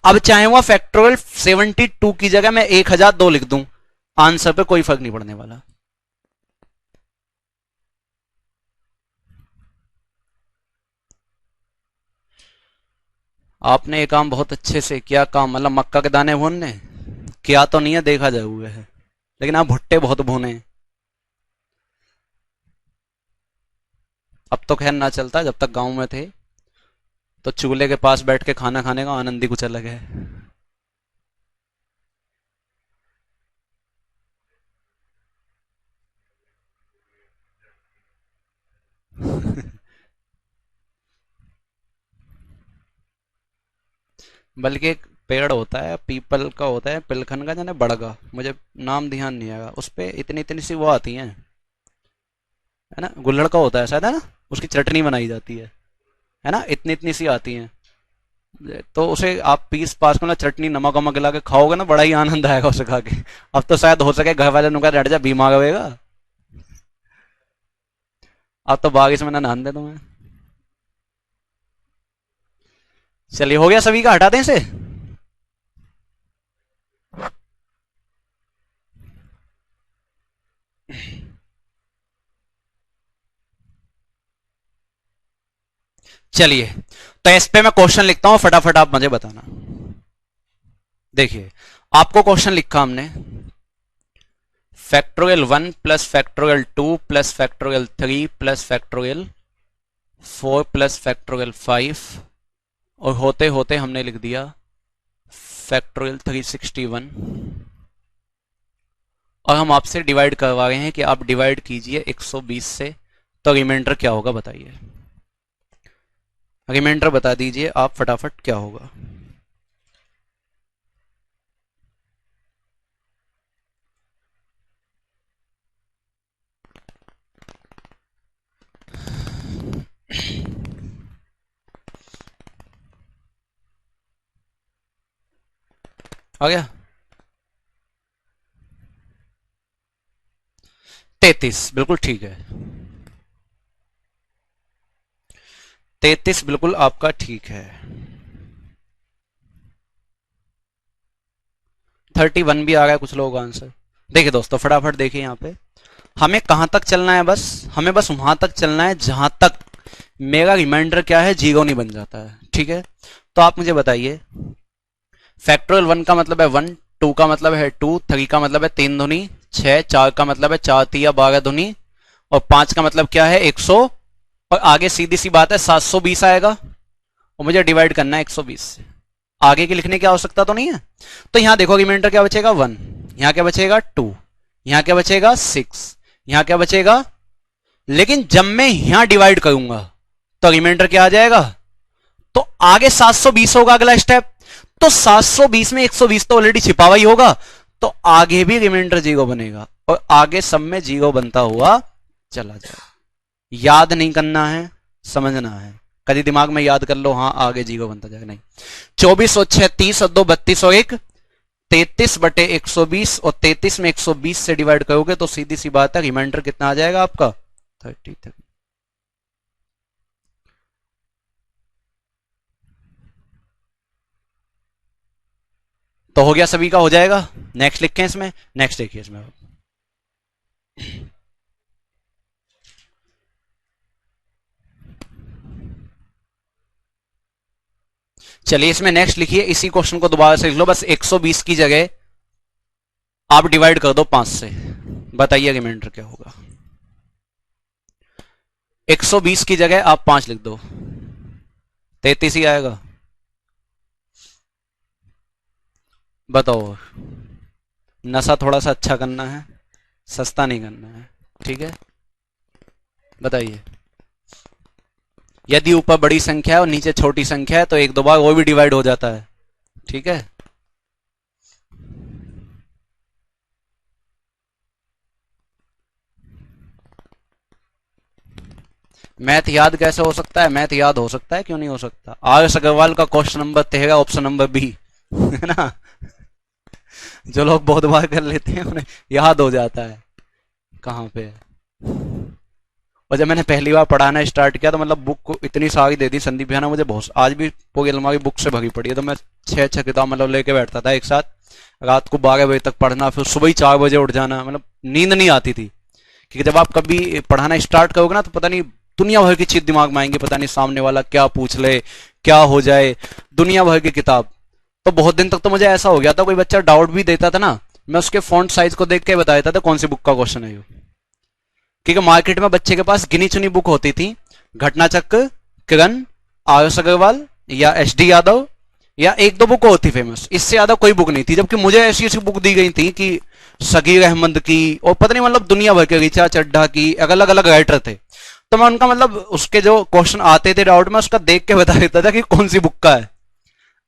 अब चाहे वह फैक्टोरियल 72 की जगह मैं 1002 लिख दूं, आंसर पे कोई फर्क नहीं पड़ने वाला। आपने ये काम बहुत अच्छे से किया। काम मतलब मक्का के दाने भूनने किया तो नहीं है, देखा जरूर है, लेकिन आप भुट्टे बहुत भूने। अब तो खैर ना चलता, जब तक गांव में थे तो चूल्हे के पास बैठ के खाना खाने का आनंद ही कुछ अलग है। बल्कि एक पेड़ होता है पीपल का, होता है पिलखन का, जाने बड़गा, मुझे नाम ध्यान नहीं आएगा, उस पे इतनी इतनी सी वो आती हैं, है ना, गुल्लड़ का होता है शायद, है ना, उसकी चटनी बनाई जाती है ना, इतनी इतनी सी आती हैं। तो उसे आप पीस पास को ना चटनी नमक वमक ला के खाओगे ना, बड़ा ही आनंद आएगा उसे खा के। अब तो शायद हो सके घर वाले नुका डट जा बीमार होएगा। अब तो बारिश में ना नहान दे तुम्हें। चलिए हो गया सभी का, हटा दें इसे। चलिए तो इस पे मैं क्वेश्चन लिखता हूं, फटाफट आप मुझे बताना। देखिए आपको क्वेश्चन लिखा हमने, factorial 1 plus factorial 2 plus factorial 3 plus factorial 4 plus factorial 5, और होते होते हमने लिख दिया फैक्टोरियल 361, और हम आपसे डिवाइड करवा रहे हैं कि आप डिवाइड कीजिए 120 से, तो रिमाइंडर क्या होगा बताइए। रिमाइंडर बता दीजिए आप फटाफट क्या होगा। आ गया 33, बिल्कुल ठीक है। 33 बिल्कुल आपका ठीक है। 31 भी आ गया कुछ लोगों का आंसर। देखिए दोस्तों फटाफट देखिए यहाँ पे, हमें कहां तक चलना है, बस हमें बस वहां तक चलना है जहां तक मेरा रिमाइंडर क्या है, जीरो नहीं बन जाता है। ठीक है, तो आप मुझे बताइए, फैक्टोरियल 1 का मतलब है 1, 2 का मतलब है 2, 3 का मतलब है 3 दूनी 6, 4 का मतलब है 4 तिया 12 दूनी, और 5 का मतलब क्या है 100, और आगे सीधी सी बात है 720 आएगा, और मुझे डिवाइड करना है 120 से। आगे की लिखने की आवश्यकता तो नहीं है। तो यहां देखो रिमाइंडर क्या बचेगा 1, यहां क्या बचेगा 2, यहां क्या बचेगा 6, यहां क्या बचेगा, लेकिन जब मैं यहां डिवाइड करूंगा तो रिमाइंडर क्या आ जाएगा, तो आगे 720 होगा अगला स्टेप, तो 720 में 120 तो ऑलरेडी छिपा हुआ ही होगा, तो आगे भी रिमाइंडर जीरो बनेगा, और आगे सब में जीरो बनता हुआ चला जाएगा। याद नहीं करना है, समझना है। कभी दिमाग में याद कर लो, हाँ आगे जीरो बनता जाएगा, नहीं। 24 और 6 30 और 2 32 और 1 33/120, और 33 में 120 से डिवाइड करोगे तो सीधी सी बात है रिमाइंडर कितना आ जाएगा आपका 33। तो हो गया सभी का, हो जाएगा। नेक्स्ट लिखें इसमें, नेक्स्ट देखिए इसमें। चलिए इसमें नेक्स्ट लिखिए, इसी क्वेश्चन को दोबारा से लिख लो, बस 120 की जगह आप डिवाइड कर दो 5 से, बताइए रिमाइंडर क्या होगा। 120 की जगह आप 5 लिख दो, 33 ही आएगा। बताओ, नशा थोड़ा सा अच्छा करना है, सस्ता नहीं करना है, ठीक है, बताइए। यदि ऊपर बड़ी संख्या है और नीचे छोटी संख्या है तो एक दो बार वो भी डिवाइड हो जाता है, ठीक है। मैथ याद कैसे हो सकता है? मैथ याद हो सकता है, क्यों नहीं हो सकता? आर.एस. अग्रवाल का question number 13 option number B है ना। जो लोग बहुत बार कर लेते हैं उन्हें याद हो जाता है कहाँ पे है। और जब मैंने पहली बार पढ़ाना स्टार्ट किया तो मतलब बुक को इतनी सारी दे दी संदीप भैया ने मुझे, बहुत आज भी पूरी अलमारी बुक से भरी पड़ी है। तो मैं 6 किताब मतलब लेके बैठता था एक साथ, रात को 12 बजे तक पढ़ना, फिर सुबह ही 4 बजे उठ जाना, मतलब नींद नहीं आती थी। क्योंकि जब आप कभी पढ़ाना स्टार्ट करोगे ना तो पता नहीं दुनिया भर की चीज दिमाग में आएंगी, पता नहीं सामने वाला क्या पूछ ले, क्या हो जाए, दुनिया भर की किताब। तो बहुत दिन तक तो मुझे ऐसा हो गया था, कोई बच्चा डाउट भी देता था ना, मैं उसके फॉन्ट साइज को देख के बता देता था कौन सी बुक का क्वेश्चन है ये। क्योंकि मार्केट में बच्चे के पास गिनी चुनी बुक होती थी, घटना चक्र, किरण, आर.एस. अग्रवाल या एच.डी. यादव, या एक दो बुक होती फेमस, इससे ज्यादा कोई बुक नहीं थी। जबकि मुझे ऐसी ऐसी बुक दी गई थी कि सगीर अहमद की और पता नहीं मतलब दुनिया भर के, ऋचा चड्ढा की, अलग अलग राइटर थे। तो मैं उनका मतलब उसके जो क्वेश्चन आते थे डाउट में उसका देख के बता देता था कि कौन सी बुक का है।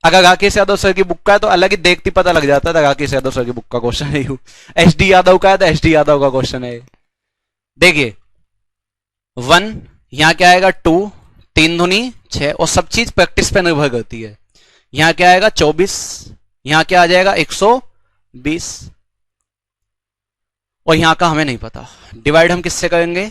अगर राकेश यादव सर की बुक का है तो अलग ही देखती पता लग जाता था राकेश यादव सर की बुक का क्वेश्चन है। एच.डी. यादव का है तो एच.डी. यादव का क्वेश्चन है। देखिए 1, यहां क्या आएगा 2, 3 दूनी 6, और सब चीज प्रैक्टिस पे निर्भर करती है। यहां क्या आएगा 24, यहां क्या आ जाएगा 120, और यहां का हमें नहीं पता। डिवाइड हम किससे करेंगे?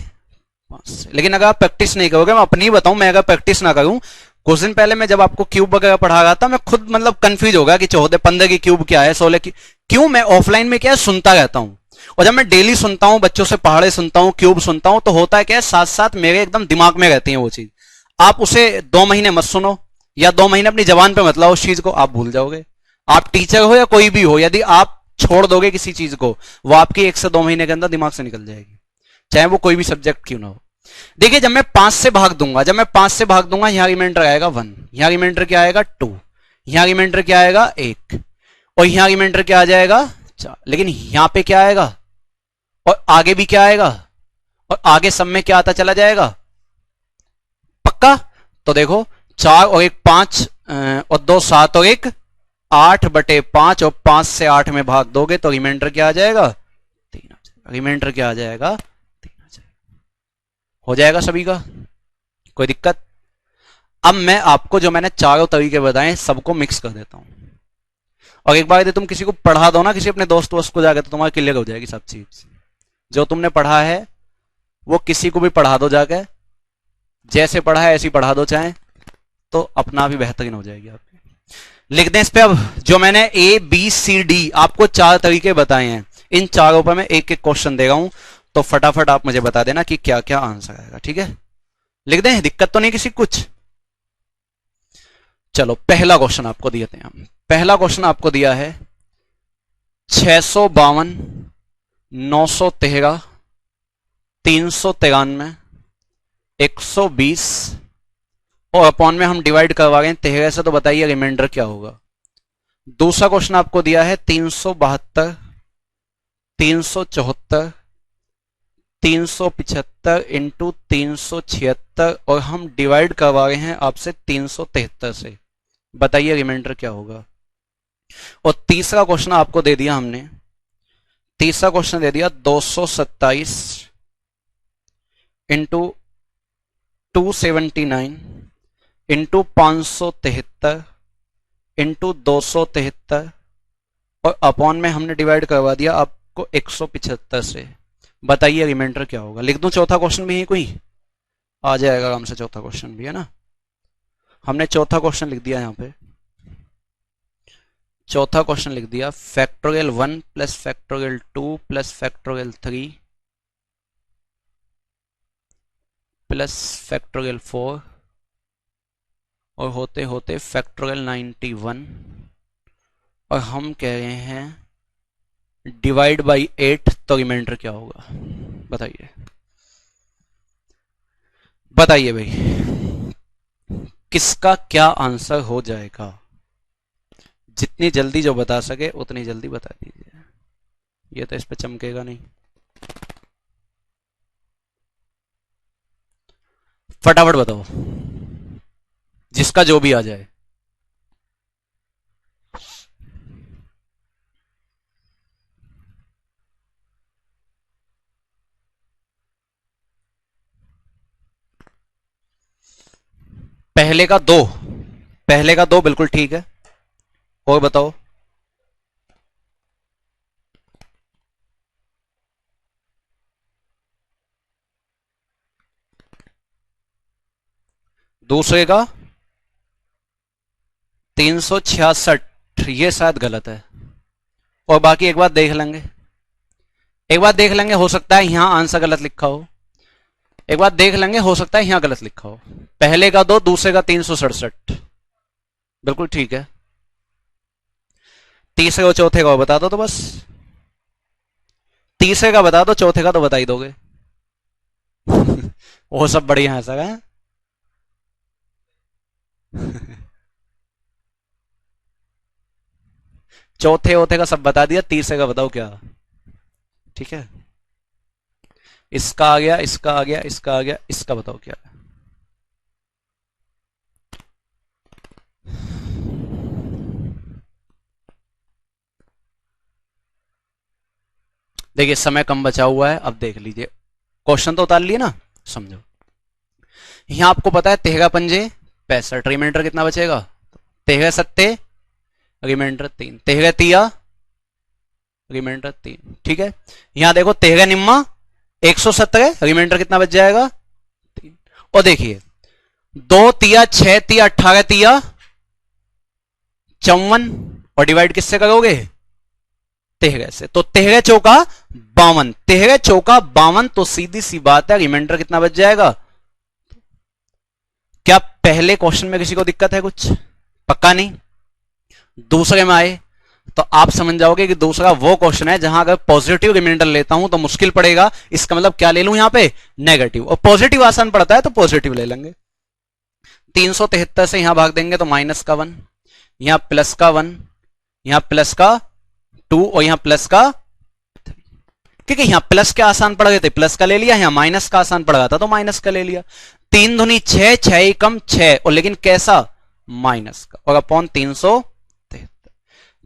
5 से। लेकिन अगर आप प्रैक्टिस नहीं करोगे, मैं अपनी बताऊं, मैं अगर प्रैक्टिस ना करूं, कुछ दिन पहले मैं जब आपको क्यूब वगैरह पढ़ा रहा था, मैं खुद मतलब कंफ्यूज हो गया कि 14 15 की क्यूब क्या है, 16 की। क्यों? मैं ऑफलाइन में क्या है सुनता रहता हूं, और जब मैं डेली सुनता हूं, बच्चों से पहाड़े सुनता हूं, क्यूब सुनता हूं, तो होता है क्या है साथ साथ मेरे एकदम दिमाग में रहती है वो चीज। आप उसे 2 महीने मत सुनो, या 2 महीने अपनी जबान पे मत लाओ, उस चीज को आप भूल जाओगे। आप टीचर हो या कोई भी हो, यदि आप छोड़ दोगे किसी चीज को, वो आपकी 1 से 2 महीने के अंदर दिमाग से निकल जाएगी, चाहे वो कोई भी सब्जेक्ट क्यों ना हो। देखिए जब मैं 5 से भाग दूंगा, जब मैं 5 से भाग दूंगा, यहां रिमाइंडर आएगा 1, यहां रिमाइंडर क्या आएगा 2, यहां रिमाइंडर क्या आएगा 1, और यहां रिमाइंडर क्या आ जाएगा 4। लेकिन यहां पे क्या आएगा और आगे भी क्या आएगा, और आगे सब में क्या आता चला जाएगा, पक्का? तो देखो 4 और 1 5, और 2 7 और 1 8/5, और 5 से 8 में भाग दोगे तो रिमाइंडर क्या आ जाएगा 3 आ जाएगा। रिमाइंडर क्या आ जाएगा 3 आ जाएगा। हो जाएगा सभी का, कोई दिक्कत? अब मैं आपको जो मैंने चारों तरीके बताए सबको मिक्स कर देता हूं, और एक बार यदि तुम किसी को पढ़ा दो ना, किसी अपने दोस्त वोस्त को जाकर, तो तुम्हारा क्लियर हो जाएगी सब चीज। जो तुमने पढ़ा है वो किसी को भी पढ़ा दो जाकर, जैसे पढ़ा है ऐसी पढ़ा दो चाहे, तो अपना भी बेहतरीन हो जाएगी आपकी। लिख दें इस पे अब, जो मैंने ABCD आपको 4 तरीके बताए हैं, इन चारों पर मैं एक एक क्वेश्चन दे रहा हूं, तो फटाफट आप मुझे बता देना कि क्या क्या आंसर आएगा, ठीक है? लिख दें, दिक्कत तो नहीं किसी कुछ? चलो पहला क्वेश्चन आपको दिए थे हम। पहला क्वेश्चन आपको दिया है 652, 913, 393, 120, और अपॉन में हम डिवाइड करवा रहे हैं 13 से, तो बताइए रिमाइंडर क्या होगा। दूसरा क्वेश्चन आपको दिया है 372, 374, 375 इंटू 376, और हम डिवाइड करवा रहे हैं आपसे 373 से, बताइए रिमाइंडर क्या होगा। और तीसरा क्वेश्चन आपको दे दिया हमने, तीसरा क्वेश्चन दे दिया 227 इंटू 279 इंटू 573 इंटू 273, और अपॉन में हमने डिवाइड करवा दिया आपको 175 से, बताइए रिमाइंडर क्या होगा। लिख दूं चौथा क्वेश्चन भी है, कोई आ जाएगा आराम से, चौथा क्वेश्चन भी है ना। हमने चौथा क्वेश्चन लिख दिया यहां पे, चौथा क्वेश्चन लिख दिया factorial 1 plus factorial 2 plus factorial 3 plus factorial 4, और होते होते फैक्टोरियल 91, और हम कह रहे हैं डिवाइड बाई 8, तो रिमाइंडर क्या होगा, बताइए बताइए भाई, किसका क्या आंसर हो जाएगा। जितनी जल्दी जो बता सके उतनी जल्दी बता दीजिए, ये तो इस पे चमकेगा नहीं। फटाफट बताओ, जिसका जो भी आ जाए। पहले का 2, पहले का 2 बिल्कुल ठीक है। और बताओ, दूसरे का 366, ये शायद गलत है। और बाकी एक बार देख लेंगे, एक बार देख लेंगे, हो सकता है यहां आंसर गलत लिखा हो। एक बार देख लेंगे, हो सकता है यहां गलत लिखा हो। पहले का 2, दूसरे का 367, बिल्कुल ठीक है। तीसरे और चौथे का बता दो तो बस, तीसरे का बता दो, चौथे का तो बता ही दोगे। वो सब बढ़िया है सर, है? चौथे ओथे का सब बता दिया, तीसरे का बताओ क्या। ठीक है, इसका आ गया, इसका आ गया, इसका आ गया, इसका बताओ क्या है। देखिए समय कम बचा हुआ है, अब देख लीजिए, क्वेश्चन तो उतार लिए ना, समझो। यहां आपको पता है 13 पंजे 65, रिमाइंडर कितना बचेगा? 13 सत्ते रिमाइंडर 3, 13 तिया रिमाइंडर 3, ठीक है। यहां देखो 13 निम्मा 117, रिमाइंडर कितना बच जाएगा? 3। और देखिए 2 तिया 6 तिया 18 तिया 54, और डिवाइड किससे करोगे? 13 से। तो 13 चौका 52, 13 चौका 52, तो सीधी सी बात है रिमाइंडर कितना बच जाएगा? क्या पहले क्वेश्चन में किसी को दिक्कत है कुछ? पक्का नहीं। दूसरे में आए तो आप समझ जाओगे कि दूसरा वो क्वेश्चन है जहां अगर पॉजिटिव रिमाइंडर लेता हूं तो मुश्किल पड़ेगा। इसका मतलब क्या ले लूं यहां पे? नेगेटिव। और पॉजिटिव आसान पड़ता है तो पॉजिटिव ले लेंगे। 373 से यहां भाग देंगे तो माइनस का 1, यहां प्लस का 1, यहां प्लस का 2 और यहां प्लस का 3। क्योंकि यहां प्लस के आसान पड़ गए थे, प्लस का ले लिया, यहां माइनस का आसान पड़ गया था तो माइनस का ले लिया। 3 दूनी 6, 6 एकम 6, और लेकिन कैसा? माइनस का, और अपॉन 373।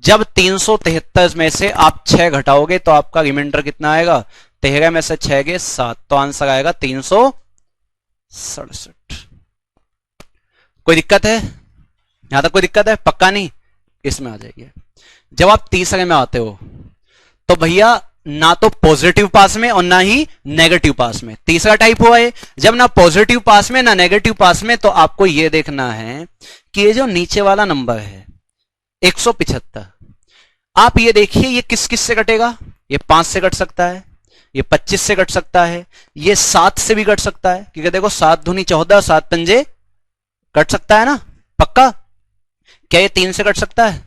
जब 373 में से आप 6 घटाओगे तो आपका रिमाइंडर कितना आएगा? 13 में से 6 गए 7, तो आंसर आएगा 367। कोई दिक्कत है? यहां तक कोई दिक्कत है? पक्का नहीं, इसमें आ जाइए। जब आप तीसरे में आते हो तो भैया ना तो पॉजिटिव पास में और ना ही नेगेटिव पास में, तीसरा टाइप हुआ है। जब ना पॉजिटिव पास में ना नेगेटिव पास में, तो आपको यह देखना है कि ये जो नीचे वाला नंबर है 175, आप ये देखिए ये किस किस से कटेगा? ये 5 से कट सकता है, ये 25 से कट सकता है, ये 7 से भी कट सकता है, क्योंकि देखो 7 दूनी 14, 7 पंजे कट सकता है ना, पक्का। क्या ये 3 से कट सकता है?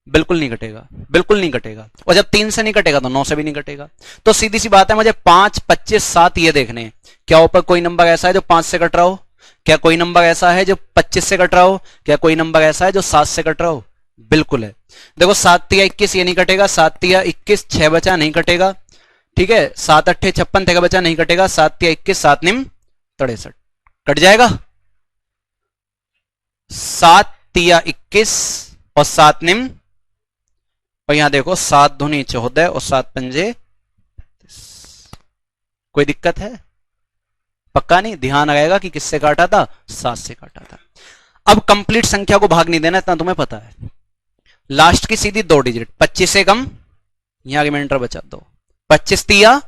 बिल्कुल नहीं कटेगा, बिल्कुल नहीं कटेगा। और जब 3 से नहीं कटेगा तो 9 से भी नहीं कटेगा। तो सीधी सी बात है, मुझे 5, 25, 7 ये देखने हैं। क्या ऊपर कोई नंबर ऐसा है जो 5 से कट रहा हो? क्या कोई नंबर ऐसा है जो 25 से कट रहा हो? क्या कोई नंबर ऐसा है जो 7 से कट रहा हो? बिल्कुल है। देखो 7 तिया 21 ये नहीं कटेगा, 7 तिया 21 6 बचा नहीं कटेगा, ठीक है। 7 अट्ठे 56 13 बचा नहीं कटेगा, 7 तिया 21 7 निम 63 कट जाएगा। 7 तिया 21 और 7 निम, और यहां देखो 7 दूनी 14 और 7 पंजे। कोई दिक्कत है? पक्का नहीं। ध्यान आएगा कि किससे काटा था? 7 से काटा था। अब कंप्लीट संख्या को भाग नहीं देना, इतना तुम्हें पता है। लास्ट की सीधी 2 डिजिट, 25 से कम, यहां रिमाइंडर बचा 2, 25 तिया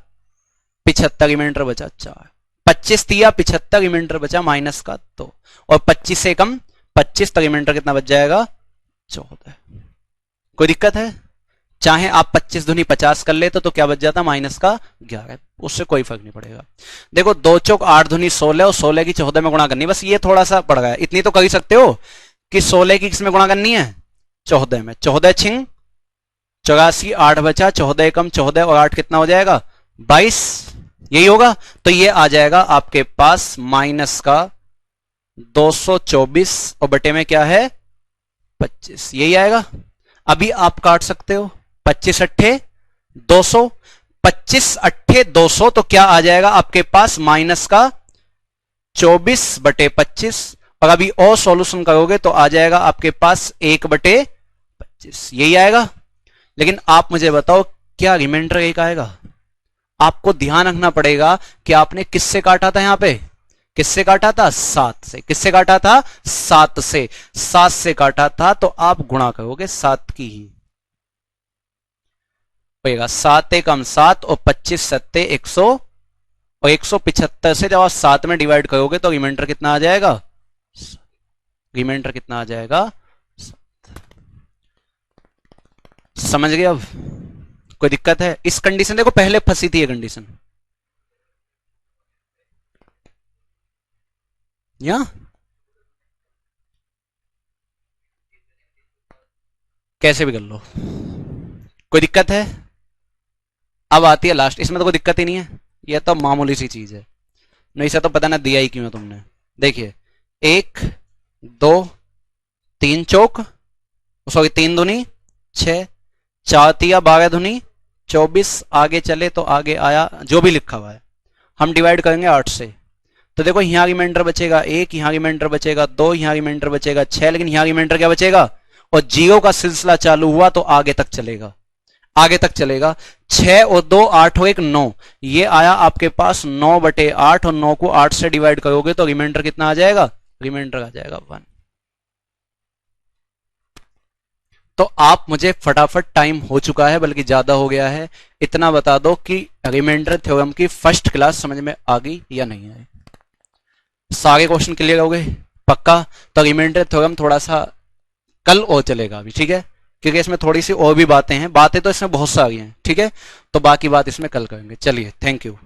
75 रिमाइंडर बचा 4, 25 तिया 75 रिमाइंडर बचा माइनस का 2, और 25 से कम 25, तो रिमाइंडर कितना बच जाएगा? 14। कोई दिक्कत है? चाहे आप 25 दूनी 50 कर लेते तो क्या बच जाता? माइनस का 11, उससे कोई फर्क नहीं पड़ेगा। देखो 2 चौक 8 दूनी 16 और 16 की 14 में गुणा करनी, बस ये थोड़ा सा पड़ गया। इतनी तो कर ही सकते हो कि 16 की किसमें गुणा करनी है? 14 में। 14 छिंग 84, 8 बचा, 14 कम 14 और 8 कितना हो जाएगा? 22, यही होगा। तो ये आ जाएगा आपके पास माइनस का 224 और बटे में क्या है? 25, यही आएगा। अभी आप काट सकते हो, 25 अट्ठे 200, 25 अट्ठे 200, तो क्या आ जाएगा आपके पास? माइनस का 24 बटे 25, और अभी और सॉल्यूशन करोगे तो आ जाएगा आपके पास 1 बटे 25, यही आएगा। लेकिन आप मुझे बताओ क्या रिमाइंडर 1 आएगा? आपको ध्यान रखना पड़ेगा कि आपने किससे काटा था यहां पे? किससे काटा था? 7 से। किससे काटा था? 7 से। 7 से काटा था तो आप गुणा करोगे 7 की ही होगा। 7 एकम 7 और 25 सत्ते 100 और 175 से जब आप 7 में डिवाइड करोगे तो रिमाइंडर कितना आ जाएगा? रिमाइंडर कितना आ जाएगा? समझ गए? अब कोई दिक्कत है? इस कंडीशन देखो पहले फंसी थी ये कंडीशन या कैसे भी कर लो, कोई दिक्कत है? अब आती है लास्ट, इसमें तो कोई दिक्कत ही नहीं है, ये तो मामूली सी चीज है, नहीं से तो पता ना दिया ही क्यों है तुमने। देखिए 1 2 3 चौक, सॉरी 3 दूनी 6, 4 तिया 12 दूनी 24, आगे चले तो आगे आया जो भी लिखा हुआ है, हम डिवाइड करेंगे 8 से। तो देखो यहाँ रिमाइंडर बचेगा 1, यहाँ रिमाइंडर बचेगा 2, यहाँ रिमाइंडर बचेगा 6, लेकिन यहाँ रिमाइंडर क्या बचेगा? और जीरो का सिलसिला चालू हुआ तो आगे तक चलेगा, आगे तक चलेगा। 6 और 2 8 और 1 9, ये आया आपके पास 9/8 और 9 को 8 से डिवाइड करोगे तो रिमाइंडर कितना आ जाएगा? रिमाइंडर आ जाएगा 1। तो आप मुझे फटाफट, टाइम हो चुका है बल्कि ज्यादा हो गया है, इतना बता दो कि रिमाइंडर थ्योरम की फर्स्ट क्लास समझ में आ गई या नहीं आई? सारे क्वेश्चन क्लियर हो गए पक्का? तो रिमाइंडर थ्योरम थोड़ा सा कल और चलेगा अभी, ठीक है, क्योंकि इसमें थोड़ी सी और भी बातें हैं, बातें तो इसमें बहुत सारी हैं, ठीक है, तो बाकी बात इसमें कल करेंगे। चलिए, थैंक यू।